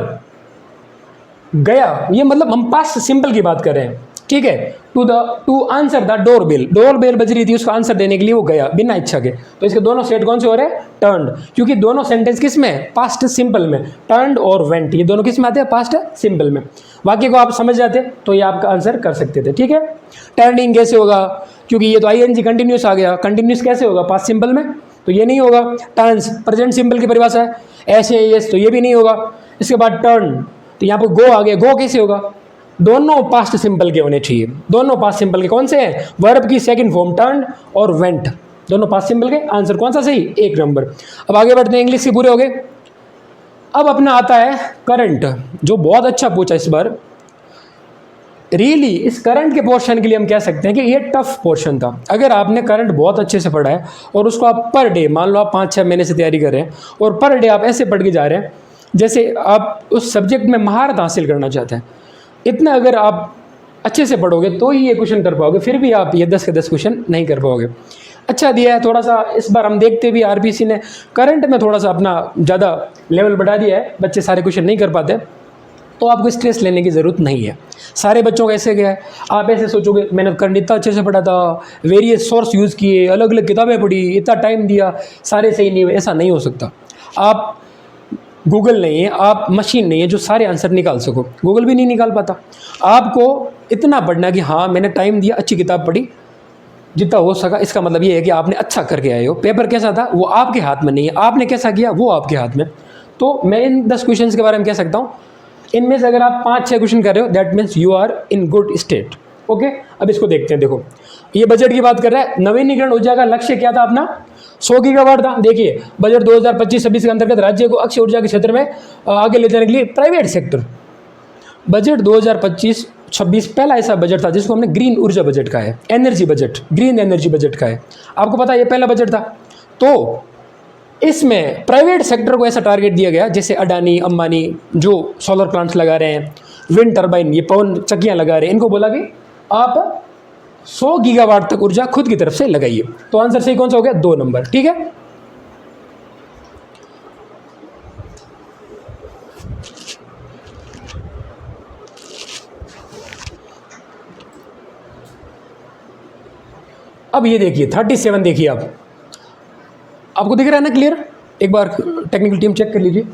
गया। ये मतलब हम पास्ट सिंपल की बात कर रहे हैं। ठीक है, to answer the door bell, door bell बज रही थी, उसका आंसर देने के लिए वो गया बिना इच्छा के। तो इसके दोनों सेट कौन से हो रहे हैं, टर्न्ड, क्योंकि दोनों सेंटेंस किस में, पास्ट सिंपल में। टर्न्ड और वेंट, ये दोनों किस में आते हैं, पास्ट सिंपल में। वाक्य को आप समझ जाते तो ये आपका आंसर कर सकते थे। ठीक है, टर्निंग कैसे होगा, क्योंकि ये तो आईएनजी कंटिन्यूस आ गया, कंटिन्यूस कैसे होगा पास्ट सिंपल में, तो ये नहीं होगा। टर्न्स प्रेजेंट सिंपल की परिभाषा है, ऐसे यस, तो ये भी नहीं होगा। इसके बाद टर्न, तो यहाँ पर गो आ गया, गो कैसे होगा, दोनों पास्ट सिंपल के होने चाहिए, दोनों पास्ट सिंपल के कौन से हैं, वर्ब की सेकंड फॉर्म टर्न और वेंट, दोनों पास्ट सिंपल के। आंसर कौन सा सही, 1 नंबर। अब आगे बढ़ते हैं, इंग्लिश के पूरे हो गए। अब अपना आता है करंट, जो बहुत अच्छा पूछा इस बार रियली। इस करंट के पोर्शन के लिए हम कह सकते हैं कि ये टफ पोर्शन था। अगर आपने करंट बहुत अच्छे से पढ़ा है और उसको आप पर डे, मान लो आप 5-6 महीने से तैयारी कर रहे हैं और पर डे आप ऐसे पढ़ के जा रहे हैं जैसे आप उस सब्जेक्ट में महारत हासिल करना चाहते हैं, इतना अगर आप अच्छे से पढ़ोगे तो ही ये क्वेश्चन कर पाओगे, फिर भी आप ये 10 के 10 क्वेश्चन नहीं कर पाओगे। अच्छा दिया है थोड़ा सा, इस बार हम देखते भी आरबीसी ने करंट में थोड़ा सा अपना ज़्यादा लेवल बढ़ा दिया है, बच्चे सारे क्वेश्चन नहीं कर पाते, तो आपको स्ट्रेस लेने की ज़रूरत नहीं है। सारे बच्चों का ऐसे गया है, आप ऐसे सोचोगे मैंने करंट इतना अच्छे से पढ़ा था, वेरियस सोर्स यूज़ किए, अलग अलग किताबें पढ़ी, इतना टाइम दिया, सारे सही नहीं हुए, ऐसा नहीं हो सकता। आप गूगल नहीं है, आप मशीन नहीं है जो सारे आंसर निकाल सको, गूगल भी नहीं निकाल पाता। आपको इतना पढ़ना कि हाँ मैंने टाइम दिया, अच्छी किताब पढ़ी, जितना हो सका, इसका मतलब ये है कि आपने अच्छा करके आए हो। पेपर कैसा था वो आपके हाथ में नहीं है, आपने कैसा किया वो आपके हाथ में। तो मैं इन 10 क्वेश्चन के बारे में कह सकता हूँ, इनमें से अगर आप 5-6 क्वेश्चन कर रहे हो that means you are in good state. Okay, अब इसको देखते हैं। देखो ये बजट की बात कर रहा है, नवीनीकरण ऊर्जा का लक्ष्य क्या था अपना, 100 गीगावाट था। देखिए बजट 2025-26 के अंतर्गत राज्य को अक्षय ऊर्जा के क्षेत्र में आगे ले जाने के लिए प्राइवेट सेक्टर, बजट 2025-26 पहला ऐसा बजट था जिसको हमने ग्रीन ऊर्जा बजट का है, energy budget, green energy budget का है। आपको पता है ये पहला बजट था, तो इसमें प्राइवेट सेक्टर को ऐसा टारगेट दिया गया जैसे अडानी अंबानी जो सोलर प्लांट्स लगा रहे हैं, विंड टर्बाइन, ये पवन चक्कियाँ लगा रहे हैं, इनको बोला कि आप 100 गीगावाट तक ऊर्जा खुद की तरफ से लगाइए। तो आंसर सही कौन सा हो गया, 2 नंबर। ठीक है, अब ये देखिए 37 देखिए, आपको दिख रहा है ना क्लियर, एक बार टेक्निकल टीम चेक कर लीजिए,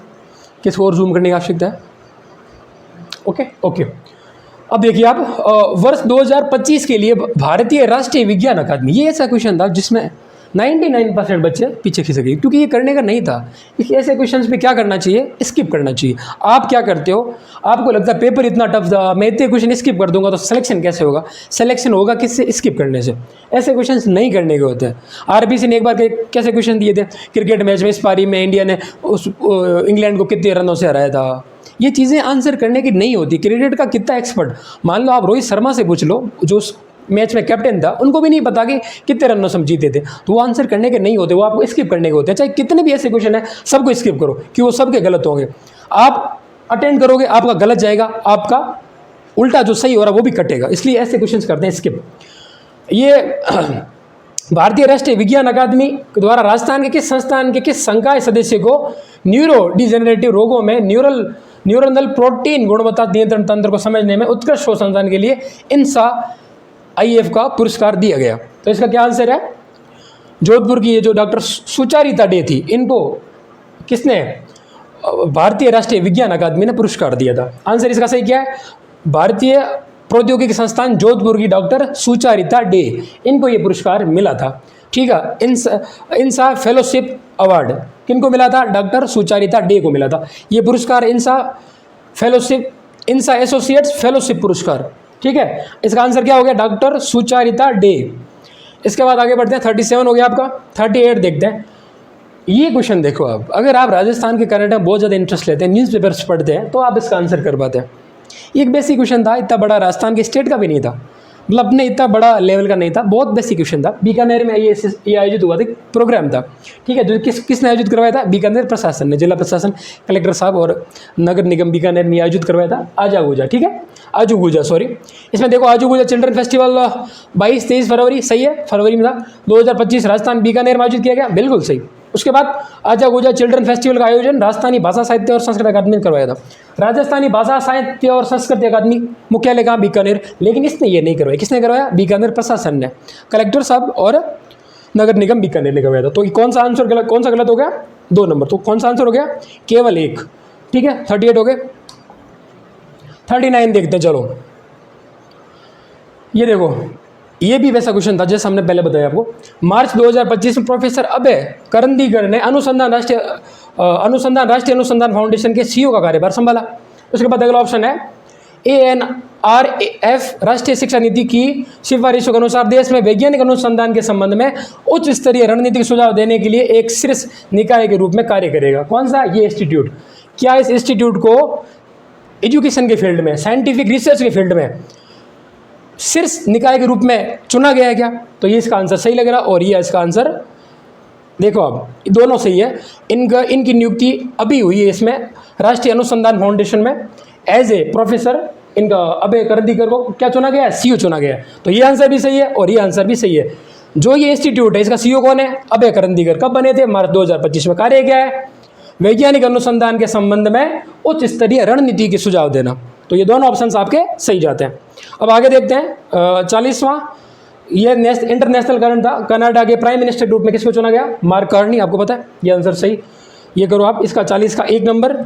किसको और जूम करने की आवश्यकता है। ओके, अब देखिए आप वर्ष 2025 के लिए भारतीय राष्ट्रीय विज्ञान अकादमी, ये ऐसा क्वेश्चन था जिसमें 99% बच्चे पीछे खिसक गए, क्योंकि ये करने का नहीं था। इसलिए ऐसे क्वेश्चंस पे क्या करना चाहिए, स्किप करना चाहिए। आप क्या करते हो, आपको लगता है पेपर इतना टफ था, मैं इतने क्वेश्चन स्किप कर दूंगा तो सिलेक्शन कैसे होगा, सिलेक्शन होगा किससे, स्किप करने से। ऐसे क्वेश्चंस नहीं करने के होते हैं। आरबीसी ने एक बार कैसे क्वेश्चन दिए थे, क्रिकेट मैच में इस पारी में इंडिया ने उस इंग्लैंड को कितने रनों से हराया था। ये चीज़ें आंसर करने की नहीं होती। क्रिकेट का कितना एक्सपर्ट, मान लो आप रोहित शर्मा से पूछ लो जो मैच में कैप्टन था, उनको भी नहीं पता कि कितने रनों से हम जीते थे, तो वो आंसर करने के नहीं होते, वो आपको स्किप करने के होते हैं। चाहे कितने भी ऐसे क्वेश्चन है सबको स्किप करो, कि वो सबके गलत होंगे। आप अटेंड करोगे, आपका गलत जाएगा, आपका उल्टा जो सही हो रहा है वो भी कटेगा, इसलिए ऐसे क्वेश्चन करते हैं स्किप। ये भारतीय राष्ट्रीय विज्ञान अकादमी के द्वारा राजस्थान के किस संस्थान के किस संकाय सदस्य को न्यूरो डिजेनरेटिव रोगों में न्यूरोनल प्रोटीन गुणवत्ता नियंत्रण तंत्र को समझने में उत्कृष्ट शोध संस्थान के लिए INSA IF का पुरस्कार दिया गया। तो इसका क्या आंसर है, जोधपुर की ये जो डॉक्टर सुचारिता डे थी, इनको किसने, भारतीय राष्ट्रीय विज्ञान अकादमी ने पुरस्कार दिया था। आंसर इसका सही क्या है, भारतीय प्रौद्योगिकी संस्थान जोधपुर की डॉक्टर सुचारिता डे, इनको ये पुरस्कार मिला था। ठीक है, INSA फेलोशिप अवार्ड किनको मिला था, डॉक्टर सुचारिता डे को मिला था ये पुरस्कार, INSA fellowship, INSA associates fellowship पुरस्कार। ठीक है, इसका आंसर क्या हो गया, डॉक्टर सुचारिता डे। इसके बाद आगे बढ़ते हैं, 37 हो गया आपका, 38 देखते हैं। ये क्वेश्चन देखो आप, अगर आप राजस्थान के करंट में बहुत ज़्यादा इंटरेस्ट लेते हैं, न्यूज़पेपर्स पढ़ते हैं, तो आप इसका आंसर कर पाते हैं। ये एक बेसिक क्वेश्चन था, इतना बड़ा राजस्थान के स्टेट का भी नहीं था, मतलब अपने इतना बड़ा लेवल का नहीं था, बहुत बेसिक क्वेश्चन था। बीकानेर में ये आयोजित हुआ था, प्रोग्राम था। ठीक है, जो किसने आयोजित करवाया था, बीकानेर प्रशासन ने, जिला प्रशासन, कलेक्टर साहब और नगर निगम बीकानेर ने आयोजित करवाया था। आजागूजा, ठीक है, आजूगूजा सॉरी। इसमें देखो आजूगूजा चिल्ड्रन फेस्टिवल 22-23 फरवरी, सही है, फरवरी में था। 2025 राजस्थान बीकानेर में आयोजित किया गया, बिल्कुल सही। उसके बाद आजागूजा चिल्ड्रन फेस्टिवल का आयोजन राजस्थानी भाषा साहित्य और संस्कृति अकादमी ने करवाया था। राजस्थानी भाषा साहित्य और संस्कृति अकादमी मुख्यालय कहाँ, बीकानेर, लेकिन इसने ये नहीं करवाया। किसने करवाया, बीकानेर प्रशासन ने, कलेक्टर साहब और नगर निगम बीकानेर ने करवाया था। तो कौन सा आंसर गलत, कौन सा गलत हो गया, 2 नंबर। तो कौन सा आंसर हो गया, केवल 1। ठीक है, 38 हो गए। 39 देखते हैं, चलो। ये देखो, ये भी वैसा क्वेश्चन था जैसा हमने पहले बताया आपको। मार्च 2025 में प्रोफेसर अभय करंदीकर ने अनुसंधान राष्ट्रीय अनुसंधान फाउंडेशन के CEO का कार्यभार संभाला। उसके बाद अगला ऑप्शन है ANRF राष्ट्रीय शिक्षा नीति की सिफारिशों के अनुसार देश में वैज्ञानिक अनुसंधान के संबंध में उच्च स्तरीय रणनीतिक सुझाव देने के लिए एक शीर्ष निकाय के रूप में कार्य करेगा। कौन सा? ये इंस्टीट्यूट। क्या इस इंस्टीट्यूट को एजुकेशन के फील्ड में, साइंटिफिक रिसर्च के फील्ड में शीर्ष निकाय के रूप में चुना गया है क्या? तो ये इसका आंसर सही लग रहा, और ये इसका आंसर देखो, अब दोनों सही है। इनकी नियुक्ति अभी हुई है इसमें राष्ट्रीय अनुसंधान फाउंडेशन में एज ए प्रोफेसर। इनका अभय करंदीकर को क्या चुना गया है? CEO चुना गया है। तो ये आंसर भी सही है और ये आंसर भी सही है। जो ये इंस्टीट्यूट है इसका CEO कौन है? अभय करंदीकर। कब बने थे? मार्च 2025 में। कार्य क्या है? वैज्ञानिक अनुसंधान के संबंध में उच्च स्तरीय रणनीति के सुझाव देना। तो ये दोनों ऑप्शन आपके सही जाते हैं। अब आगे देखते हैं 40वां, ये इंटरनेशनल करंट था। कनाडा के प्राइम मिनिस्टर के रूप में किसको चुना गया? Mark Carney. आपको पता है, ये आंसर सही। ये करो आप, इसका 40 का 1 नंबर।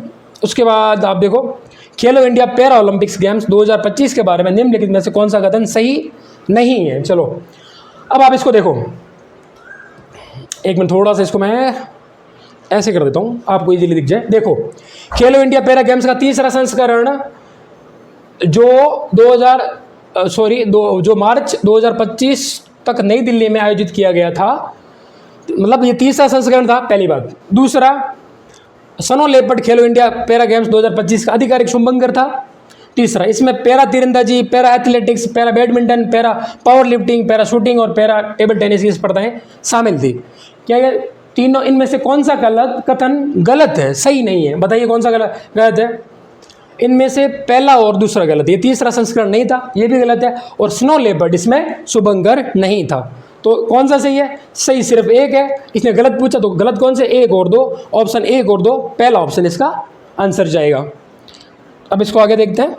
उसके बाद आप देखो खेलो इंडिया पैरा ओलंपिक्स गेम्स 2025 के बारे में निम्नलिखित में से कौन सा कथन सही नहीं है? चलो अब आप इसको देखो, एक मिनट, थोड़ा सा इसको मैं ऐसे कर देता हूँ, आपको इजीली दिख जाए। देखो, खेलो इंडिया पैरा गेम्स का तीसरा संस्करण जो मार्च 2025 तक नई दिल्ली में आयोजित किया गया था, मतलब ये तीसरा संस्करण था, पहली बात। दूसरा, स्नो लेपर्ड खेलो इंडिया पैरा गेम्स 2025 का आधिकारिक शुभंकर था। तीसरा, इसमें पैरा तीरंदाजी, para athletics, para badminton, para power lifting, para shooting और पैरा टेबल टेनिस की स्पर्धाएं शामिल थी। क्या ये तीनों, इनमें से कौन सा कथन गलत है, सही नहीं है? बताइए कौन सा गलत है? इनमें से पहला और दूसरा गलत है। ये तीसरा संस्करण नहीं था, ये भी गलत है। और स्नो लेपर्ड इसमें शुभंकर नहीं था। तो कौन सा सही है? सही सिर्फ एक है। इसने गलत पूछा तो गलत कौन से? 1 और 2। ऑप्शन 1 और 2 पहला ऑप्शन इसका आंसर जाएगा। अब इसको आगे देखते हैं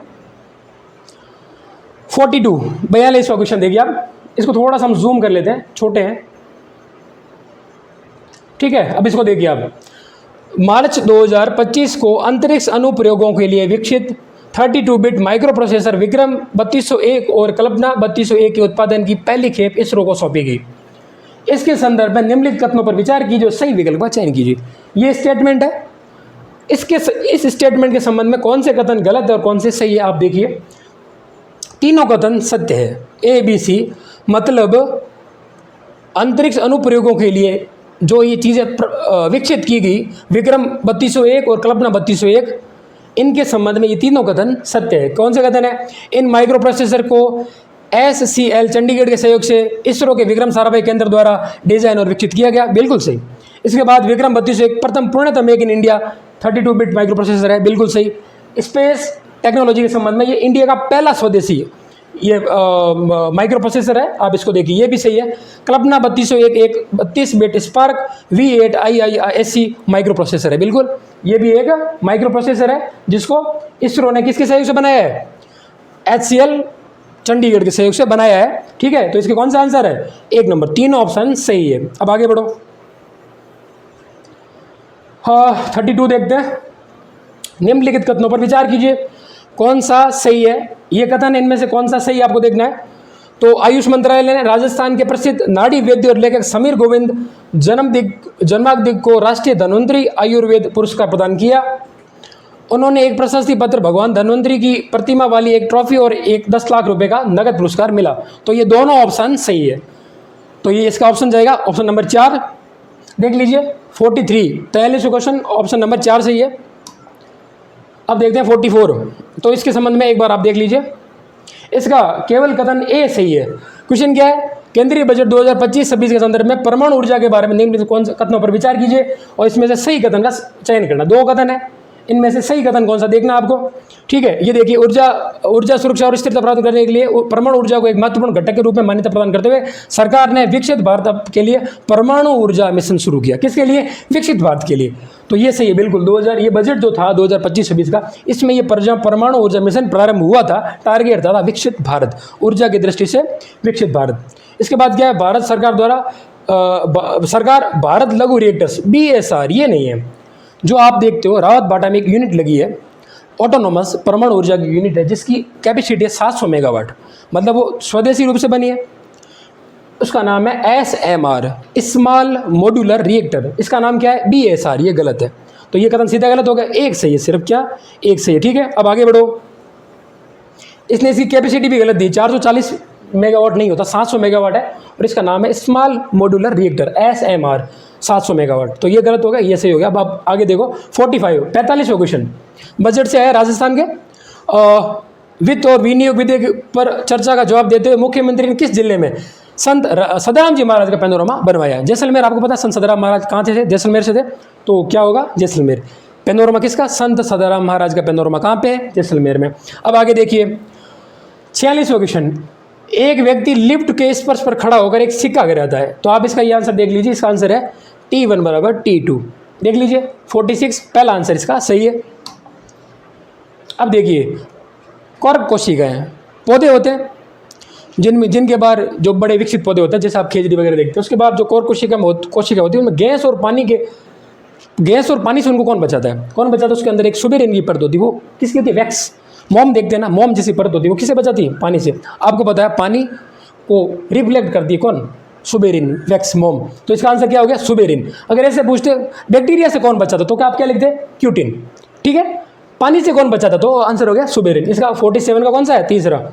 42वां क्वेश्चन देखिए आप। इसको थोड़ा सा हम जूम कर लेते हैं, छोटे हैं, ठीक है। अब इसको देखिए आप। मार्च 2025 को अंतरिक्ष अनुप्रयोगों के लिए विकसित 32 बिट माइक्रो प्रोसेसर विक्रम 3201 और कल्पना 3201 के उत्पादन की पहली खेप इसरो को सौंपी गई। इसके संदर्भ में निम्नलिखित कथनों पर विचार कीजिए, सही विकल्प का चयन कीजिए। ये स्टेटमेंट है, इस स्टेटमेंट के संबंध में कौन से कथन गलत है और कौन से सही है? आप देखिए, तीनों कथन सत्य है। ABC मतलब अंतरिक्ष अनुप्रयोगों के लिए जो ये चीज़ें विकसित की गई, विक्रम 3201 और कल्पना 3201, इनके संबंध में ये तीनों कथन सत्य है। कौन से कथन है? इन माइक्रो प्रोसेसर को SCL चंडीगढ़ के सहयोग से इसरो के विक्रम साराभाई केंद्र द्वारा डिजाइन और विकसित किया गया, बिल्कुल सही। इसके बाद विक्रम 3201 प्रथम पूर्णतः make in India 32 bit micro processor है, बिल्कुल सही। स्पेस टेक्नोलॉजी के संबंध में ये इंडिया का पहला स्वदेशी ये माइक्रो प्रोसेसर है, आप इसको देखिए, ये भी सही है। कल्पना 3201 एक 32 bit spark V8 IISc micro processor है, बिल्कुल, ये भी एक माइक्रो प्रोसेसर है जिसको इसरो ने किसके सहयोग से बनाया है? HCL चंडीगढ़ के सहयोग से बनाया है, ठीक है। तो इसके कौन सा आंसर है? 1 नंबर। तीनों ऑप्शन सही है। अब आगे बढ़ो, 32 देखते हैं। निम्नलिखित कथनों पर विचार कीजिए, कौन सा सही है? ये कथन इनमें से कौन सा सही आपको देखना है। तो आयुष मंत्रालय ने राजस्थान के प्रसिद्ध नाड़ी वैद्य और लेखक समीर गोविंद जन्मादिक को राष्ट्रीय धन्वंतरी आयुर्वेद पुरस्कार प्रदान किया। उन्होंने एक प्रशस्ति पत्र, भगवान धन्वंतरी की प्रतिमा वाली एक ट्रॉफी और एक 10 लाख रुपए का नगद पुरस्कार मिला। तो ये दोनों ऑप्शन सही है। तो ये इसका ऑप्शन जाएगा ऑप्शन नंबर 4। देख लीजिए 43, 43 क्वेश्चन ऑप्शन नंबर 4 सही है। अब देखते हैं 44। तो इसके संबंध में एक बार आप देख लीजिए, इसका केवल कथन ए सही है। क्वेश्चन क्या है? केंद्रीय बजट 2025-26 के संदर्भ में परमाणु ऊर्जा के बारे में निम्नलिखित कौन से कथनों पर विचार कीजिए और इसमें से सही कथन का चयन करना। 2 कथन है, इनमें से सही कथन कौन सा देखना आपको, ठीक है। ये देखिए, ऊर्जा सुरक्षा और स्थिरता प्राप्त करने के लिए परमाणु ऊर्जा को एक महत्वपूर्ण घटक के रूप में मान्यता प्रदान करते हुए सरकार ने विकसित भारत के लिए परमाणु ऊर्जा मिशन शुरू किया। किसके लिए? विकसित भारत के लिए। तो ये सही है, बिल्कुल। 2000 ये बजट जो था 2025-26 का, इसमें ये परमाणु ऊर्जा मिशन प्रारंभ हुआ था। टारगेट था विकसित भारत, ऊर्जा की दृष्टि से विकसित भारत। इसके बाद क्या है? भारत सरकार द्वारा सरकार भारत लघु रिएक्टर्स BSR, ये नहीं है जो आप देखते हो। रावत बाटा में एक यूनिट लगी है, ऑटोनोमस परमाणु ऊर्जा की यूनिट है, जिसकी कैपेसिटी है 700 मेगावाट, मतलब वो स्वदेशी रूप से बनी है। उसका नाम है SMR, स्मॉल मॉड्यूलर रिएक्टर। इसका नाम क्या है? BSR, ये गलत है। तो ये कथन सीधा गलत हो गया, एक सही है, सिर्फ क्या एक सही है। ठीक है, अब आगे बढ़ो। इसने इसकी कैपेसिटी भी गलत दी, 440 मेगावाट नहीं होता, 700 मेगावाट है, और इसका नाम है small modular reactor SMR, 700 megawatt. तो ये गलत हो गया, ये सही हो गया। अब आप आगे देखो 45वां क्वेश्चन बजट से है राजस्थान के। वित्त और विनियोग विधेयक पर चर्चा का जवाब देते हुए मुख्यमंत्री ने किस जिले में संत सदाराम जी महाराज का पैनोरमा बनवाया है? जैसलमेर, आपको पता है संत सदाराम महाराज कहाँ थे? जैसलमेर से थे, तो क्या होगा जैसलमेर। पैनोरमा किसका? संत सदाराम महाराज का पैनोरमा कहाँ पे है? जैसलमेर में। अब आगे देखिए 46वां क्वेश्चन, एक व्यक्ति लिफ्ट के स्पर्श पर खड़ा होकर एक सिक्का गिराता है, तो आप इसका ये आंसर देख लीजिए। इसका आंसर है T1 बराबर T2, देख लीजिए 46 पहला आंसर इसका सही है। अब देखिए कॉर्क कोशिकाएं पौधे होते हैं जिनके बाहर जो बड़े विकसित पौधे होते हैं, जैसे आप खेजड़ी वगैरह देखते हैं, उसके बाद जो कॉर्क कोशिका होती है उनमें गैस और पानी से उनको कौन बचाता है? कौन बचाता है? उसके अंदर एक सुबेरिन की परत होती है, वो किसकी होती है? वैक्स, मोम देखते हैं ना, मोम जैसी परत होती है, वो किससे बचाती है? पानी से। आपको पता है पानी को रिफ्लेक्ट करती है कौन? सुबेरिन, वैक्स, मोम। तो इसका आंसर क्या हो गया? सुबेरिन। अगर ऐसे पूछते बैक्टीरिया से कौन बचाता, तो क्या आप क्या लिखते? क्यूटिन। ठीक है, पानी से कौन बचाता, तो आंसर हो गया सुबेरिन। इसका 47 का कौन सा है? तीसरा।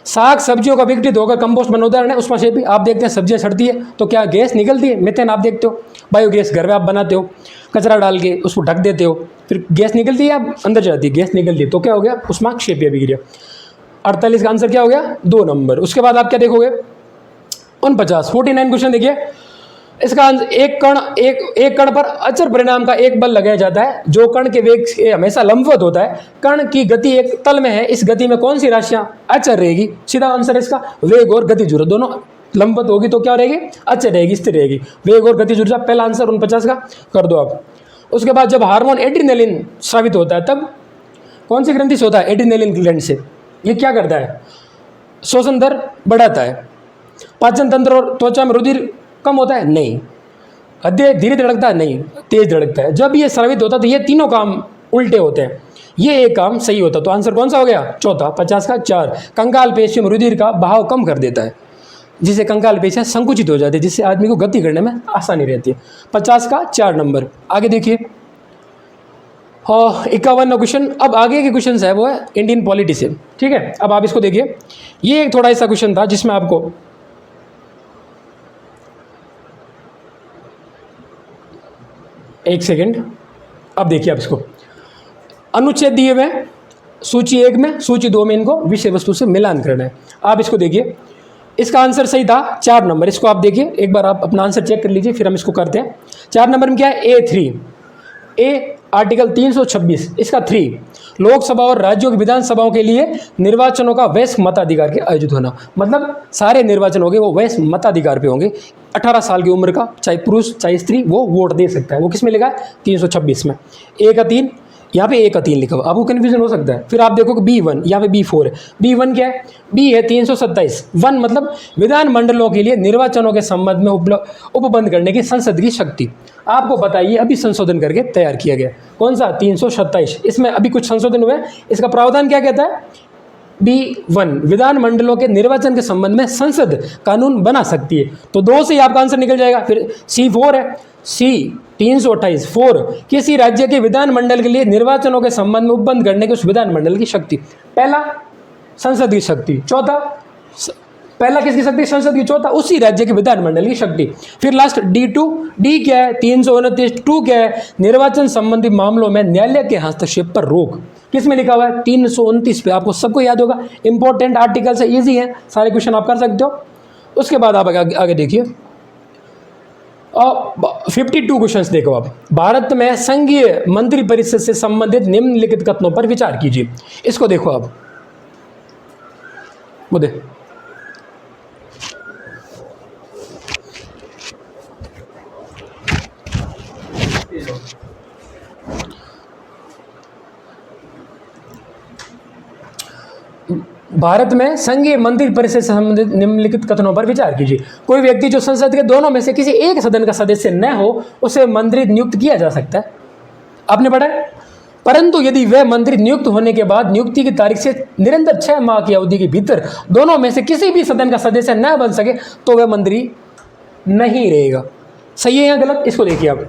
साग सब्जियों का विघटित होकर कंपोस्ट बना उदाहरण है, उसमें से भी आप देखते हैं सब्जियां सड़ती है तो क्या गैस निकलती है? मीथेन आप देखते हो, बायोगैस घर में आप बनाते हो, कचरा डाल के उसको ढक देते हो, फिर गैस निकलती है, आप अंदर जाती है, गैस निकलती है, तो क्या हो गया? उसमें क्षेपीय अभिक्रिया। 48 का आंसर क्या हो गया? 2 नंबर। उसके बाद आप क्या देखोगे? 49 क्वेश्चन देखिए। इसका आंसर एक कण पर अचर परिणाम का एक बल लगाया जाता है जो कण के वेग से हमेशा लंबवत होता है। कण की गति एक तल में है, इस गति में कौन सी राशियां अचर रहेगी? सीधा आंसर इसका वेग और गति ध्रुव दोनों लंबवत होगी तो क्या रहेगी? अचर रहेगी, स्थिर रहेगी। वेग और गति ध्रुव पहला आंसर 49 का कर दो आप। उसके बाद जब हार्मोन एड्रिनलिन स्रावित होता है तब कौन सी ग्रंथि से होता है? एड्रिनलिन ग्लैंड से। ये क्या करता है? श्वसन दर बढ़ाता है। पाचन तंत्र और त्वचा में रुधिर कम होता है? नहीं। हृदय धीरे धड़कता है? नहीं, तेज धड़कता है। जब ये स्रावित होता है तो ये तीनों काम उल्टे होते हैं, ये एक काम सही होता है। तो आंसर कौन सा हो गया? चौथा, 50 का 4। कंकाल पेशियों में रुधिर का बहाव कम कर देता है, जिससे कंकाल पेशियां संकुचित हो जाती है, जिससे आदमी को गति करने में आसानी रहती है। 50 का 4 नंबर। आगे देखिए 51वां क्वेश्चन। अब आगे के क्वेश्चन है वो है इंडियन पॉलिटी से। ठीक है, अब आप इसको देखिए। ये एक थोड़ा ऐसा क्वेश्चन था जिसमें आपको एक सेकेंड, अब देखिए आप इसको। अनुच्छेद दिए हुए सूची 1 में, सूची 2 में इनको विषय वस्तु से मिलान करना है। आप इसको देखिए, इसका आंसर सही था 4 नंबर। इसको आप देखिए, एक बार आप अपना आंसर चेक कर लीजिए, फिर हम इसको करते हैं। 4 नंबर में क्या है? A3 आर्टिकल 326, इसका 3 लोकसभा और राज्यों की विधानसभाओं के लिए निर्वाचनों का वयस्क मताधिकार के आयोजित होना। मतलब सारे निर्वाचन होंगे वो वयस्क मताधिकार पे होंगे। 18 साल की उम्र का चाहे पुरुष चाहे स्त्री वो वोट दे सकता है। वो किस में लिखा है? 326 में। A का 3, यहाँ पे A का 3 लिखा हुआ, आपको कन्फ्यूजन हो सकता है। फिर आप देखो कि B1, यहाँ पे B4 है। B1 क्या है? B है 327। 1 मतलब विधान मंडलों के लिए निर्वाचनों के संबंध में उपबंध करने की संसद की शक्ति। आपको बताइए अभी संशोधन करके तैयार किया गया, कौन सा? 327। इसमें अभी कुछ संशोधन हुए। इसका प्रावधान क्या कहता है? B1 विधान मंडलों के निर्वाचन के संबंध में संसद कानून बना सकती है। तो 2 से ही आपका आंसर निकल जाएगा। फिर C4 है, C 328 4 किसी राज्य के विधान मंडल के लिए निर्वाचनों के संबंध में उपबंध करने की उस विधान मंडल की शक्ति। पहला संसद की शक्ति, चौथा पहला किसकी शक्ति? संसद की। चौथा उसी राज्य के विधानमंडल की शक्ति। फिर लास्ट D2, D क्या है? 329। 2 क्या है? निर्वाचन संबंधी मामलों में न्यायालय के हस्तक्षेप पर रोक। किस में लिखा हुआ है? 329 पे। आपको सबको याद होगा, इंपॉर्टेंट आर्टिकल से, इजी है, सारे क्वेश्चन आप कर सकते हो। उसके बाद आप आगे देखिए 52 क्वेश्चन देखो आप। भारत में संघीय मंत्रिपरिषद से संबंधित निम्नलिखित कथनों पर विचार कीजिए। इसको देखो आप, वो देख भारत में संघीय मंत्रिपरिषद से संबंधित निम्नलिखित कथनों पर विचार कीजिए। कोई व्यक्ति जो संसद के दोनों में से किसी एक सदन का सदस्य न हो उसे मंत्री नियुक्त किया जा सकता है, आपने पढ़ा है। परंतु यदि वह मंत्री नियुक्त होने के बाद नियुक्ति की तारीख से निरंतर 6 माह की अवधि के भीतर दोनों में से किसी भी सदन का सदस्य न बन सके तो वह मंत्री नहीं रहेगा। सही है या गलत, इसको देखिए आप।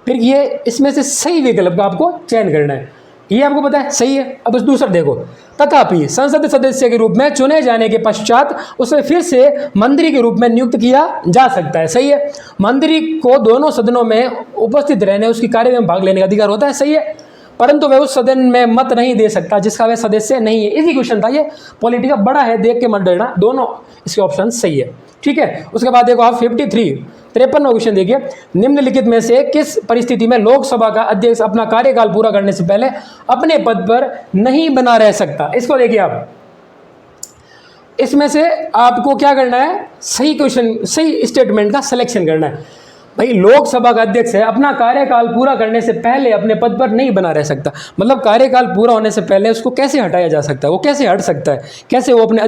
फिर ये इसमें से सही विकल्प का आपको चयन करना है, ये आपको पता है सही है। अब उस दूसरा देखो, तथापि संसद सदस्य के रूप में चुने जाने के पश्चात उसे फिर से मंत्री के रूप में नियुक्त किया जा सकता है, सही है। मंत्री को दोनों सदनों में उपस्थित रहने, उसकी कार्य में भाग लेने का अधिकार होता है, सही है, परंतु वह उस सदन में मत नहीं दे सकता जिसका वह सदस्य नहीं है। इसी क्वेश्चन था ये, पॉलिटी का बड़ा है, देख के मत डरना, दोनों इसके ऑप्शन सही है, ठीक है। उसके बाद देखो आप 53 क्वेश्चन देखिए, निम्नलिखित में से किस परिस्थिति में लोकसभा का अध्यक्ष अपना कार्यकाल पूरा करने से पहले अपने पद पर नहीं बना रह सकता, इसको देखिए आप। इसमें से आपको क्या करना है, सही क्वेश्चन, सही स्टेटमेंट का सिलेक्शन करना है। भाई लोकसभा का अध्यक्ष है, अपना कार्यकाल पूरा करने से पहले अपने पद पर नहीं बना रह सकता, मतलब कार्यकाल पूरा होने से पहले उसको कैसे हटाया जा सकता है, वो कैसे हट सकता है, कैसे वो अपने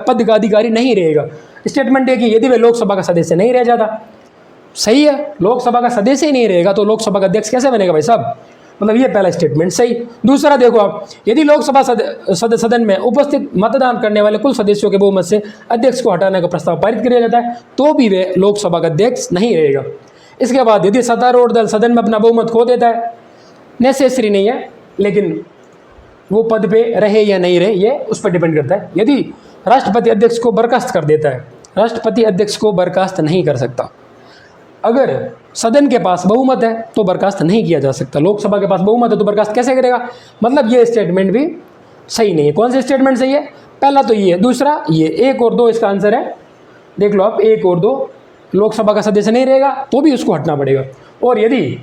पद का अधिकारी नहीं रहेगा। स्टेटमेंट है कि यदि वह लोकसभा का सदस्य नहीं रह जाता, सही है, लोकसभा का सदस्य ही नहीं रहेगा तो लोकसभा का अध्यक्ष कैसे बनेगा भाई साहब, मतलब ये पहला स्टेटमेंट सही। दूसरा देखो आप, यदि लोकसभा सदन में उपस्थित मतदान करने वाले कुल सदस्यों के बहुमत से अध्यक्ष को हटाने का प्रस्ताव पारित किया जाता है तो भी वे लोकसभा का अध्यक्ष नहीं रहेगा। इसके बाद यदि सत्तारूढ़ दल सदन में अपना बहुमत खो देता है, नेसेसरी नहीं है, लेकिन वो पद पे रहे या नहीं रहे ये उस पर डिपेंड करता है। यदि राष्ट्रपति अध्यक्ष को बर्खास्त कर देता है, राष्ट्रपति अध्यक्ष को बर्खास्त नहीं कर सकता। अगर सदन के पास बहुमत है तो बर्खास्त नहीं किया जा सकता, लोकसभा के पास बहुमत है तो बर्खास्त कैसे करेगा, मतलब ये स्टेटमेंट भी सही नहीं है। कौन से स्टेटमेंट सही है, पहला तो ये, दूसरा ये, 1 और 2 इसका आंसर है। देख लो आप, 1 और 2, लोकसभा का सदस्य नहीं रहेगा तो भी उसको हटना पड़ेगा, और यदि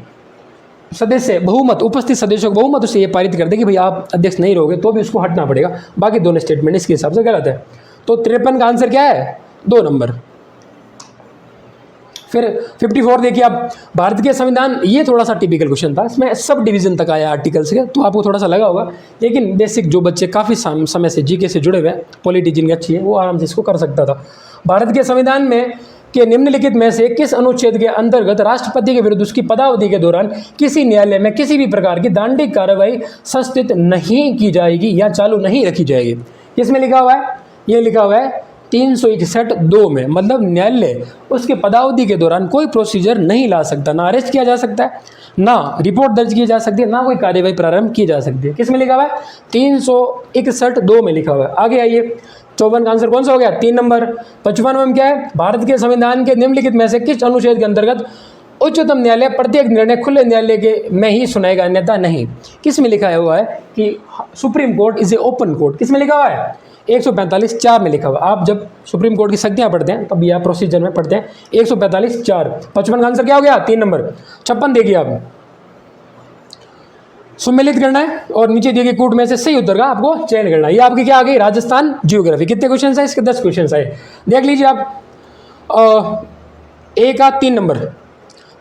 सदस्य बहुमत, उपस्थित सदस्यों को बहुमत उसे ये पारित कर दे कि भाई आप अध्यक्ष नहीं रहोगे तो भी उसको हटना पड़ेगा। बाकी दोनों स्टेटमेंट इसके हिसाब से गलत है। तो 53 का आंसर क्या है, 2 नंबर। फिर 54 देखिए आप, भारत के संविधान, ये थोड़ा सा टिपिकल क्वेश्चन था, इसमें सब डिवीजन तक आया आर्टिकल्स के, तो आपको थोड़ा सा लगा होगा, लेकिन बेसिक जो बच्चे काफ़ी समय से जीके से जुड़े हुए हैं, पॉलिटी जिनकी अच्छी है, वो आराम से इसको कर सकता था। भारत के संविधान में के निम्नलिखित में से किस अनुच्छेद के अंतर्गत राष्ट्रपति के विरुद्ध उसकी पदावधि के दौरान किसी न्यायालय में किसी भी प्रकार की दंडिक कार्रवाई संस्थित नहीं की जाएगी या चालू नहीं रखी जाएगी, किसमें लिखा हुआ है, ये लिखा हुआ है 361(2) में, मतलब न्यायालय उसके पदावधि के दौरान कोई प्रोसीजर नहीं ला सकता, ना अरेस्ट किया जा सकता है, ना रिपोर्ट दर्ज की जा सकती है, ना कोई कार्यवाही प्रारंभ की जा सकती है। किसमें लिखा हुआ है, 361(2) में लिखा हुआ है। आगे आइए, 54 का आंसर कौन सा हो गया, 3 नंबर। 55 में क्या है, भारत के संविधान के निम्नलिखित में से किस अनुच्छेद के अंतर्गत उच्चतम न्यायालय प्रत्येक निर्णय खुले न्यायालय के में ही सुनाएगा, अन्यथा नहीं। किसमें लिखा हुआ है कि supreme court is a open court, किसमें लिखा हुआ है, 145(4) में लिखा हुआ। आप जब सुप्रीम कोर्ट की शक्तियाँ पढ़ते हैं तब यह प्रोसीजर में पढ़ते हैं, 145(4). 55 का आंसर क्या हो गया, 3 नंबर। 56 देखिए आप, सुमेलित करना है और नीचे दिए गए कूट में से सही उत्तर का आपको चयन करना है। ये आपकी क्या आ गई, राजस्थान जियोग्राफी। कितने क्वेश्चन है इसके, 10 क्वेश्चन आए, देख लीजिए आप। ए का 3 नंबर,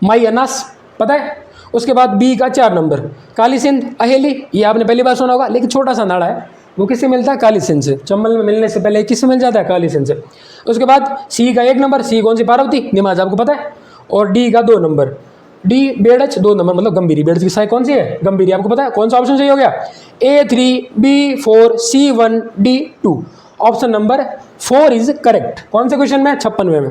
माई अनास पता है, उसके बाद बी का 4 नंबर, काली सिंध अहेली, ये आपने पहली बार सुना होगा, लेकिन छोटा सा नाड़ा है, वो किससे मिलता है, काली सिंध से। चंबल में मिलने से पहले किससे मिल जाता है, काली सिंध से। उसके बाद सी का 1 नंबर, सी कौन सी, पार्वती निमाज आपको पता है, और डी का 2 नंबर, डी बेड़च 2 नंबर, मतलब गंभीरी। बेड़च की साइड कौन सी है, गंभीरी, आपको पता है। कौन सा ऑप्शन सही हो गया, A3 B4 C1 D2, option number 4 is correct. कौन से क्वेश्चन में, 56वें में।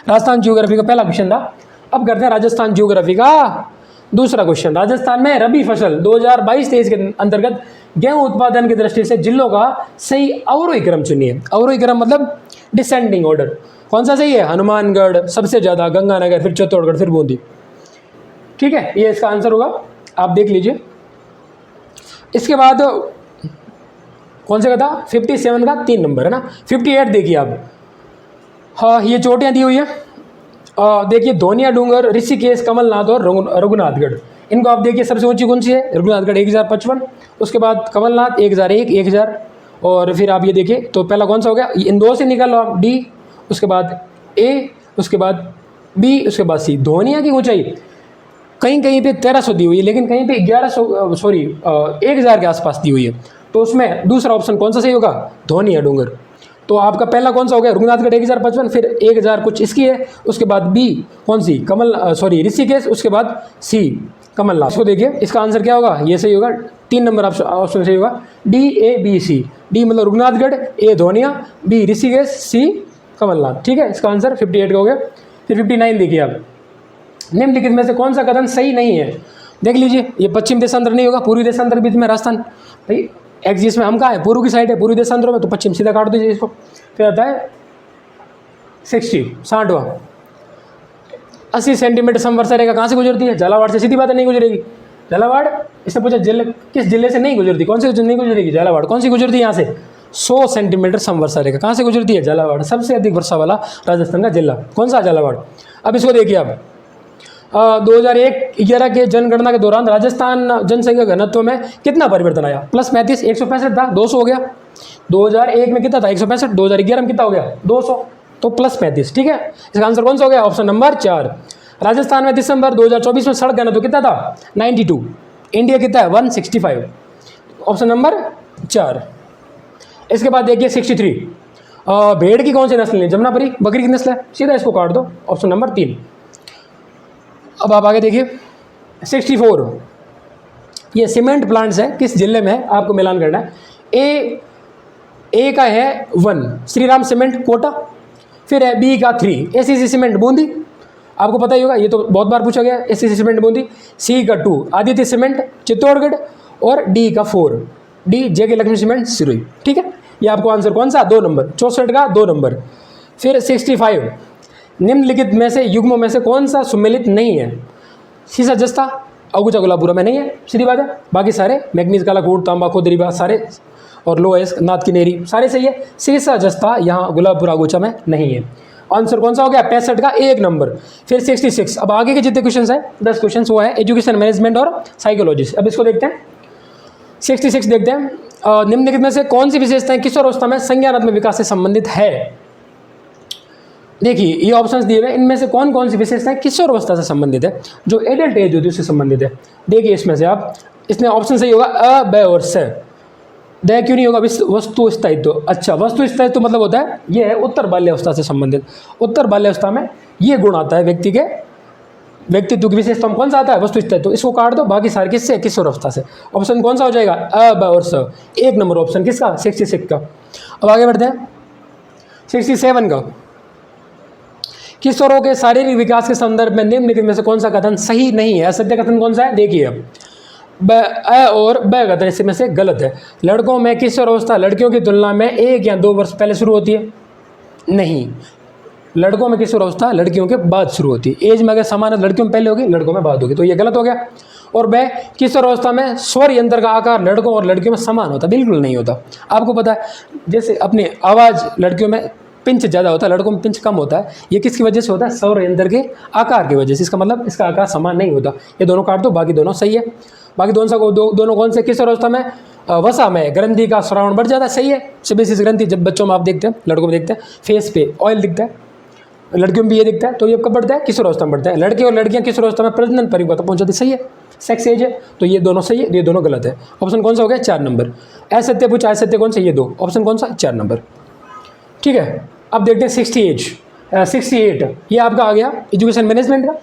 राजस्थान जियोग्राफी का पहला क्वेश्चन था। अब करते हैं राजस्थान जियोग्राफी का दूसरा क्वेश्चन। राजस्थान में रबी फसल 2022-23 के अंतर्गत गेहूं उत्पादन की दृष्टि से जिलों का सही अवरोही क्रम चुनिए। अवरोही क्रम मतलब डिसेंडिंग ऑर्डर, कौन सा सही है, हनुमानगढ़ सबसे ज़्यादा, गंगानगर, फिर चित्तौड़गढ़, फिर बूंदी, ठीक है, ये इसका आंसर होगा, आप देख लीजिए। इसके बाद कौन से का था, 57 का 3 नंबर है ना। 58 देखिए आप, हाँ ये चोटियाँ दी हुई है, देखिए धोनिया डूंगर, ऋषिकेश, कमलनाथ और रघुनाथगढ़। इनको आप देखिए, सबसे ऊंची कौन सी है, रघुनाथगढ़ 1055, उसके बाद कमलनाथ 1001, 1000, और फिर आप ये देखिए तो पहला कौन सा हो गया, इन दो से निकालो आप, डी, उसके बाद ए, उसके बाद बी, उसके बाद सी। धोनिया की ऊंचाई कहीं कहीं पे 1300 दी हुई है, लेकिन कहीं पे 1000 के आसपास दी हुई है, तो उसमें दूसरा ऑप्शन कौन सा सही होगा, धोनिया डूंगर। तो आपका पहला कौन सा हो गया, रघुनाथगढ़ 1055, फिर 1000 कुछ इसकी है, उसके बाद बी कौन सी, ऋषिकेश, उसके बाद सी कमलनाथ। इसको देखिए, इसका आंसर क्या होगा, ये सही होगा, 3 नंबर ऑप्शन सही होगा, D A B C. D मतलब Raghunathgarh, A Dhoniya, B Rishikesh, C Kamalnath, ठीक है। इसका आंसर 58 का हो गया। फिर 59 देखिए आप, निम्नलिखित में से कौन सा कथन सही नहीं है? देख लीजिए, ये पश्चिम देशांतर नहीं होगा, पूर्वी देशांतर बीच में राजस्थान भाई एक्सिस में हम कहाँ है, पूर्व की साइड है, पूर्वी देशांतरों में, तो पश्चिम सीधा काट दीजिए इसको। फिर आता है 60वां 80 सेंटीमीटर समवर्षा रेखा कहाँ से गुजरती है? झालावाड़ से। सीधी बात है, नहीं गुजरेगी। झालावाड़, इसने पूछा जिले किस जिले से नहीं गुजरती, कौन से नहीं गुजरेगी? झालावाड़। कौन सी गुजरती है यहाँ से? 100 सेंटीमीटर समवर्षा रेखा कहाँ से गुजरती है? झालावाड़। सबसे अधिक वर्षा वाला राजस्थान का जिला कौन सा? झालावाड़। अब इसको देखिए आप 2001-11 के जनगणना के दौरान राजस्थान जनसंख्या घनत्व में कितना परिवर्तन आया? +35, 165 था, 200 हो गया। 2001 में कितना था? 165। 2011 में कितना हो गया? 200, तो +35। ठीक है, इसका आंसर कौन सा हो गया? Option number 4। राजस्थान में दिसंबर 2024 में सड़क घनत्व कितना था? 92। इंडिया कितना है? 165। Option number 4। इसके बाद देखिए 63, भेड़ की कौन सी नस्ल है? जमुनापरी। बकरी की नस्ल है, सीधा इसको काट दो, ऑप्शन नंबर 3। अब आप आगे देखिए 64, ये सीमेंट प्लांट्स है, किस जिले में है आपको मिलान करना है। ए का है 1 श्री राम सीमेंट कोटा, फिर है बी का 3 एसीसी सीमेंट बूंदी, आपको पता ही होगा, ये तो बहुत बार पूछा गया, एसीसी सीमेंट बूंदी। सी का 2 आदित्य सीमेंट चित्तौड़गढ़, और डी का 4 डी जेके लक्ष्मी सीमेंट सिरोही। ठीक है, ये आपको आंसर कौन सा? 2 नंबर। 64 का 2 नंबर। फिर 65, निम्नलिखित में से युग्मों में से कौन सा सुमेलित नहीं है? सीसा जस्ता अगुचा गुलाबपुरा में नहीं है, सीधी बात है। बाकी सारे मैग्नीज कालाकोट तांबा खोदरीबा सारे, और लोएस नाथ की नेरी सारे सही है। सीसा जस्ता यहाँ गुलाबपुरा अगुचा में नहीं है। आंसर कौन सा हो गया? 65 का 1 नंबर। फिर 66, अब आगे के जितने क्वेश्चन है 10 क्वेश्चन वो है एजुकेशन मैनेजमेंट और साइकोलॉजी। अब इसको देखते हैं 66 देखते हैं। निम्नलिखित में से कौन सी विशेषताएं किशोरावस्था में संज्ञानात्मक विकास से संबंधित है? देखिए ये ऑप्शंस दिए हुए, इनमें से कौन कौन सी विशेषताएं किशोरावस्था से संबंधित है, जो एडल्ट एज होती है उससे संबंधित है। देखिए इसमें से आप, इसमें ऑप्शन सही होगा अ, ब और स। द क्यों नहीं होगा? वस्तु स्थायित्व। अच्छा, वस्तु स्थायित्व मतलब होता है ये है उत्तर बाल्यावस्था से संबंधित। उत्तर बाल्यावस्था में ये गुण आता है व्यक्ति के व्यक्तित्व की विशेषता में कौन सा आता है? वस्तु स्थायित्व। इसको काट दो, बाकी सारे किससे? किशोरावस्था से। ऑप्शन कौन सा हो जाएगा? अ, ब और स। 1 नंबर ऑप्शन किसका? 66 का। अब आगे बढ़ते हैं 67 का। किशोरों के शारीरिक विकास के संदर्भ में निम्नलिखित में से कौन सा कथन सही नहीं है? असत्य कथन कौन सा है? देखिए अब अ और ब कथन इसमें से गलत है। लड़कों में किशोरावस्था लड़कियों की तुलना में 1 या 2 वर्ष पहले शुरू होती है? नहीं, लड़कों में किशोरावस्था लड़कियों के बाद शुरू होती है। एज में अगर समान है, लड़कियों में पहले होगी, लड़कों में बाद होगी, तो ये गलत हो गया। और ब किशोरावस्था में स्वर यंत्र का आकार लड़कों और लड़कियों में समान होता, बिल्कुल नहीं होता। आपको पता है जैसे अपनी आवाज़ लड़कियों में पिंच ज़्यादा होता है, लड़कों में पिंच कम होता है। ये किसकी वजह से होता है? सौर यंत्र के आकार की वजह से। इसका मतलब इसका आकार समान नहीं होता। ये दोनों काट दो, बाकी दोनों सही है। बाकी दोनों कौन से? किशोरावस्था में वसा में ग्रंथि का स्रावण बढ़ जाता है, सही है। सेबेसिस ग्रंथि जब बच्चों में आप देखते हैं, लड़कों में देखते हैं फेस पे ऑयल दिखता है, लड़कियों में भी ये दिखता है, तो ये कब बढ़ता है? किशोरावस्था में बढ़ता है। लड़के और लड़कियां किशोरावस्था में प्रजनन परिपक्वता पहुंच जाती, सही है। सेक्स एज है, तो ये दोनों सही है, ये दोनों गलत है। ऑप्शन कौन सा हो गया? 4 नंबर। असत्य पूछा, असत्य कौन सा? ये 2। ऑप्शन कौन सा? 4 नंबर। ठीक है, अब देखते हैं 68, ये आपका आ गया एजुकेशन मैनेजमेंट का।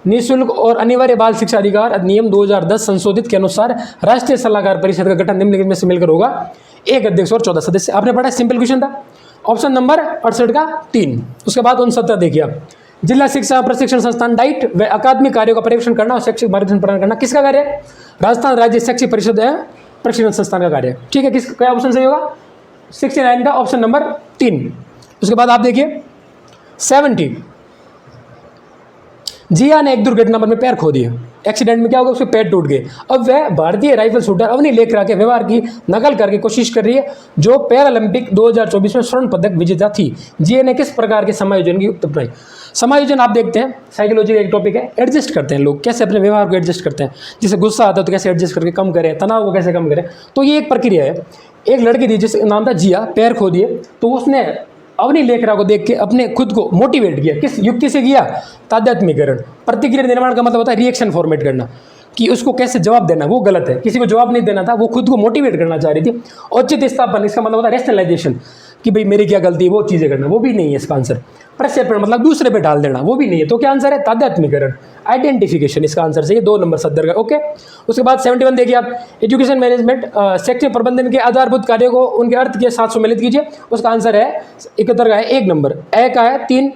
निःशुल्क और अनिवार्य बाल शिक्षा अधिकार अधिनियम 2010 संशोधित के अनुसार राष्ट्रीय सलाहकार परिषद का गठन निम्नलिखित में से मिलकर होगा। 1 अध्यक्ष और 14 सदस्य। आपने पढ़ा, सिंपल क्वेश्चन था। ऑप्शन नंबर 68 का 3। उसके बाद 69 देखिए आप। जिला शिक्षा प्रशिक्षण संस्थान डाइट व अकादमिक कार्यों का पर्यवेक्षण करना और शैक्षिक मार्गदर्शन प्रदान करना किसका कार्य है? राजस्थान राज्य शैक्षिक परिषद प्रशिक्षण संस्थान का कार्य है। ठीक है, किस क्या ऑप्शन सही होगा? 69 का ऑप्शन नंबर 3। उसके बाद आप देखिए 70, जिया ने एक दुर्घटना में पैर खो दिया। एक्सीडेंट में क्या होगा? उसके पैर टूट गए। अब वह भारतीय राइफल शूटर अवनी लेखरा के व्यवहार की नकल करके कोशिश कर रही है, जो पैरालंपिक 2024 में स्वर्ण पदक विजेता थी। जिया ने किस प्रकार के समायोजन की युक्त अपनाई? समायोजन आप देखते हैं, साइकोलॉजी का एक टॉपिक है। एडजस्ट करते हैं लोग, कैसे अपने व्यवहार को एडजस्ट करते हैं। जैसे गुस्सा आता है तो कैसे एडजस्ट करके कम करें, तनाव को कैसे कम करें, तो ये एक प्रक्रिया है। एक लड़की थी जिसका नाम था जिया, पैर खो दिए, तो उसने अवनी लेखरा को देख के अपने खुद को मोटिवेट किया। किस युक्ति से किया? तादात्म्यकरण। प्रतिक्रिया निर्माण का मतलब होता है रिएक्शन फॉर्मेट करना, कि उसको कैसे जवाब देना, वो गलत है। किसी को जवाब नहीं देना था, वो खुद को मोटिवेट करना चाह रही थी। औचित्य स्थापन, इसका मतलब होता है रेशनलाइजेशन, कि भाई मेरी क्या गलती है, वो चीज़ें करना, वो भी नहीं है इसका आंसर। प्रक्षेपण मतलब दूसरे पे डाल देना, वो भी नहीं है। तो क्या आंसर है? तादात्म्यकरण, आइडेंटिफिकेशन इसका आंसर से। ये 2 नंबर सदर का। ओके, उसके बाद 71 देखिए आप। एजुकेशन मैनेजमेंट शैक्षिक प्रबंधन के आधारभूत कार्यों को उनके अर्थ के साथ सम्मिलित कीजिए। उसका आंसर है 71 का है 1 नंबर। ए का है 3,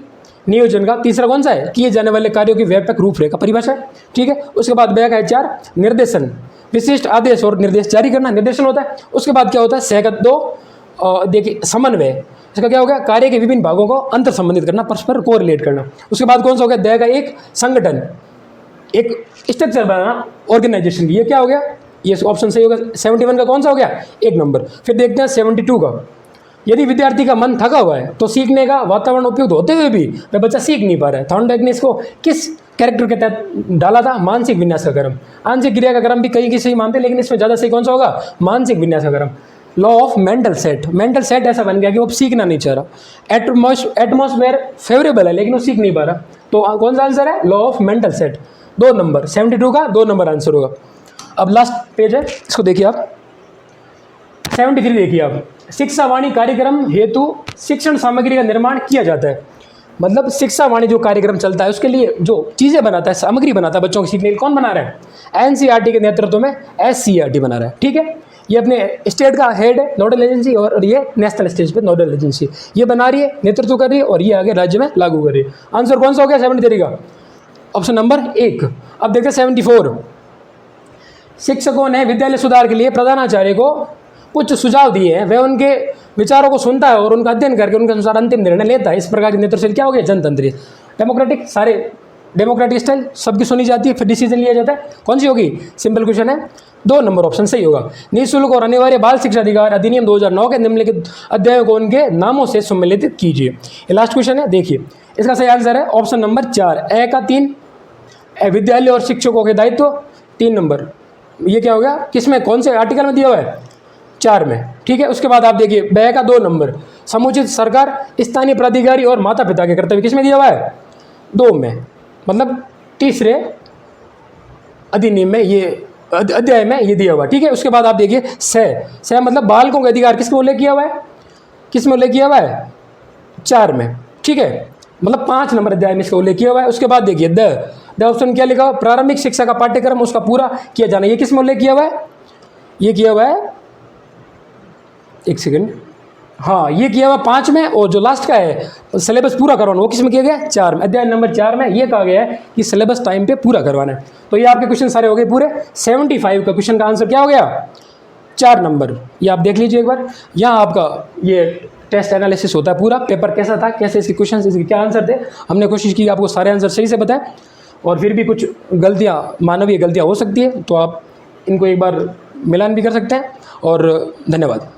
नियोजन का। तीसरा कौन सा है, किए जाने वाले कार्यों की व्यापक रूपरेखा परिभाषा है, ठीक है। उसके बाद ब का है 4 निर्देशन, विशिष्ट आदेश और निर्देश जारी करना, निर्देशन होता है। उसके बाद क्या होता है सहगत 2 देखिए समन्वय, इसका क्या हो गया, कार्य के विभिन्न भागों को अंतर संबंधित करना, परस्पर कोरिलेट करना। उसके बाद कौन सा हो गया, द का 1 संगठन, एक स्ट्रक्चर बनाना ऑर्गेनाइजेशन की, ये क्या हो गया, ये ऑप्शन सही होगा। 71 का कौन सा हो गया, 1 नंबर। फिर देखते हैं 72 का, यदि विद्यार्थी का मन थका हुआ है तो सीखने का वातावरण उपयुक्त होते हुए भी वह बच्चा सीख नहीं पा रहा है, थॉर्नडाइक ने इसको किस कैरेक्टर के तहत डाला था, मानसिक विन्यास का क्रम। आंशिक क्रिया का क्रम भी कहीं किसी मानते हैं, लेकिन इसमें ज़्यादा सही कौन सा होगा, मानसिक विन्यास का क्रम। Law of mental set, mental set ऐसा बन गया कि वो सीखना नहीं चाह रहा। एटमॉस्फेयर फेवरेबल है लेकिन वो सीख नहीं पा रहा, तो कौन सा आंसर है, law of mental set, 2 number. 72 का 2 नंबर आंसर होगा। अब लास्ट पेज है, इसको देखिए आप, 73 देखिए आप, शिक्षा वाणी कार्यक्रम हेतु शिक्षण सामग्री का निर्माण किया जाता है। मतलब शिक्षा वाणी जो कार्यक्रम चलता है उसके लिए जो चीज़ें बनाता है, सामग्री बनाता है बच्चों को सीखने के लिए, कौन बना रहा है, एनसीईआरटी के नेतृत्व में एससीईआरटी बना रहा है, ठीक है। ये अपने स्टेट का हेड है नोडल एजेंसी, और ये नेशनल स्टेज पे नोडल एजेंसी ये बना रही है, नेतृत्व कर रही है, और ये आगे राज्य में लागू कर रही है। आंसर कौन सा हो गया 73 का, ऑप्शन नंबर 1। अब देखते हैं 74, शिक्षकों ने विद्यालय सुधार के लिए प्रधानाचार्य को कुछ सुझाव दिए हैं, वह उनके विचारों को सुनता है और उनका अध्ययन करके उनके अनुसार अंतिम निर्णय लेता है। इस प्रकार के नेतृत्व क्या हो गया, जनतंत्रीय, डेमोक्रेटिक, सारे डेमोक्रेटिक स्टाइल, सबकी सुनी जाती है फिर डिसीजन लिया जाता है। कौन सी होगी, सिंपल क्वेश्चन है, 2 नंबर ऑप्शन सही होगा। निःशुल्क और अनिवार्य बाल शिक्षा अधिकार अधिनियम 2009 के निम्नलिखित अध्यायों को उनके नामों से सम्मिलित कीजिए। ये लास्ट क्वेश्चन है, देखिए इसका सही आंसर है ऑप्शन नंबर 4, ए का 3, विद्यालय और शिक्षकों के दायित्व 3 नंबर। ये क्या हो गया, किसमें कौन से आर्टिकल में दिया हुआ है, 4 में, ठीक है। उसके बाद आप देखिए ब का 2 नंबर, समुचित सरकार स्थानीय प्राधिकारी और माता पिता के कर्तव्य किसमें दिया हुआ है, 2 में, मतलब तीसरे अधिनियम में, ये अध्याय में ये दिया हुआ है, ठीक है। उसके बाद आप देखिए स मतलब बालकों के अधिकार किसमें उल्लेख किया हुआ है, किसमें उल्लेख किया हुआ है, 4 में, ठीक है, मतलब 5 नंबर अध्याय में इसका उल्लेख किया हुआ है। उसके बाद देखिए द ऑप्शन क्या लिखा हुआ, प्रारंभिक शिक्षा का पाठ्यक्रम उसका पूरा किया जाना, ये किसमें उल्लेख किया हुआ है, ये किया हुआ है, एक सेकंड, हाँ ये किया हुआ 5 में, और जो लास्ट का है सिलेबस पूरा करवाना वो किसमें किया गया, 4 में, अध्याय नंबर 4 में ये कहा गया है कि सिलेबस टाइम पे पूरा करवाना है। तो ये आपके क्वेश्चन सारे हो गए पूरे। 75 का क्वेश्चन का आंसर क्या हो गया, 4 नंबर। ये आप देख लीजिए एक बार, यहाँ आपका ये टेस्ट एनालिसिस होता है पूरा, पेपर कैसा था, कैसे इसके क्वेश्चन, इसके क्या आंसर थे। हमने कोशिश की आपको सारे आंसर सही से बताएं, और फिर भी कुछ गलतियाँ, मानवीय गलतियाँ हो सकती है, तो आप इनको एक बार मिलान भी कर सकते हैं। और धन्यवाद।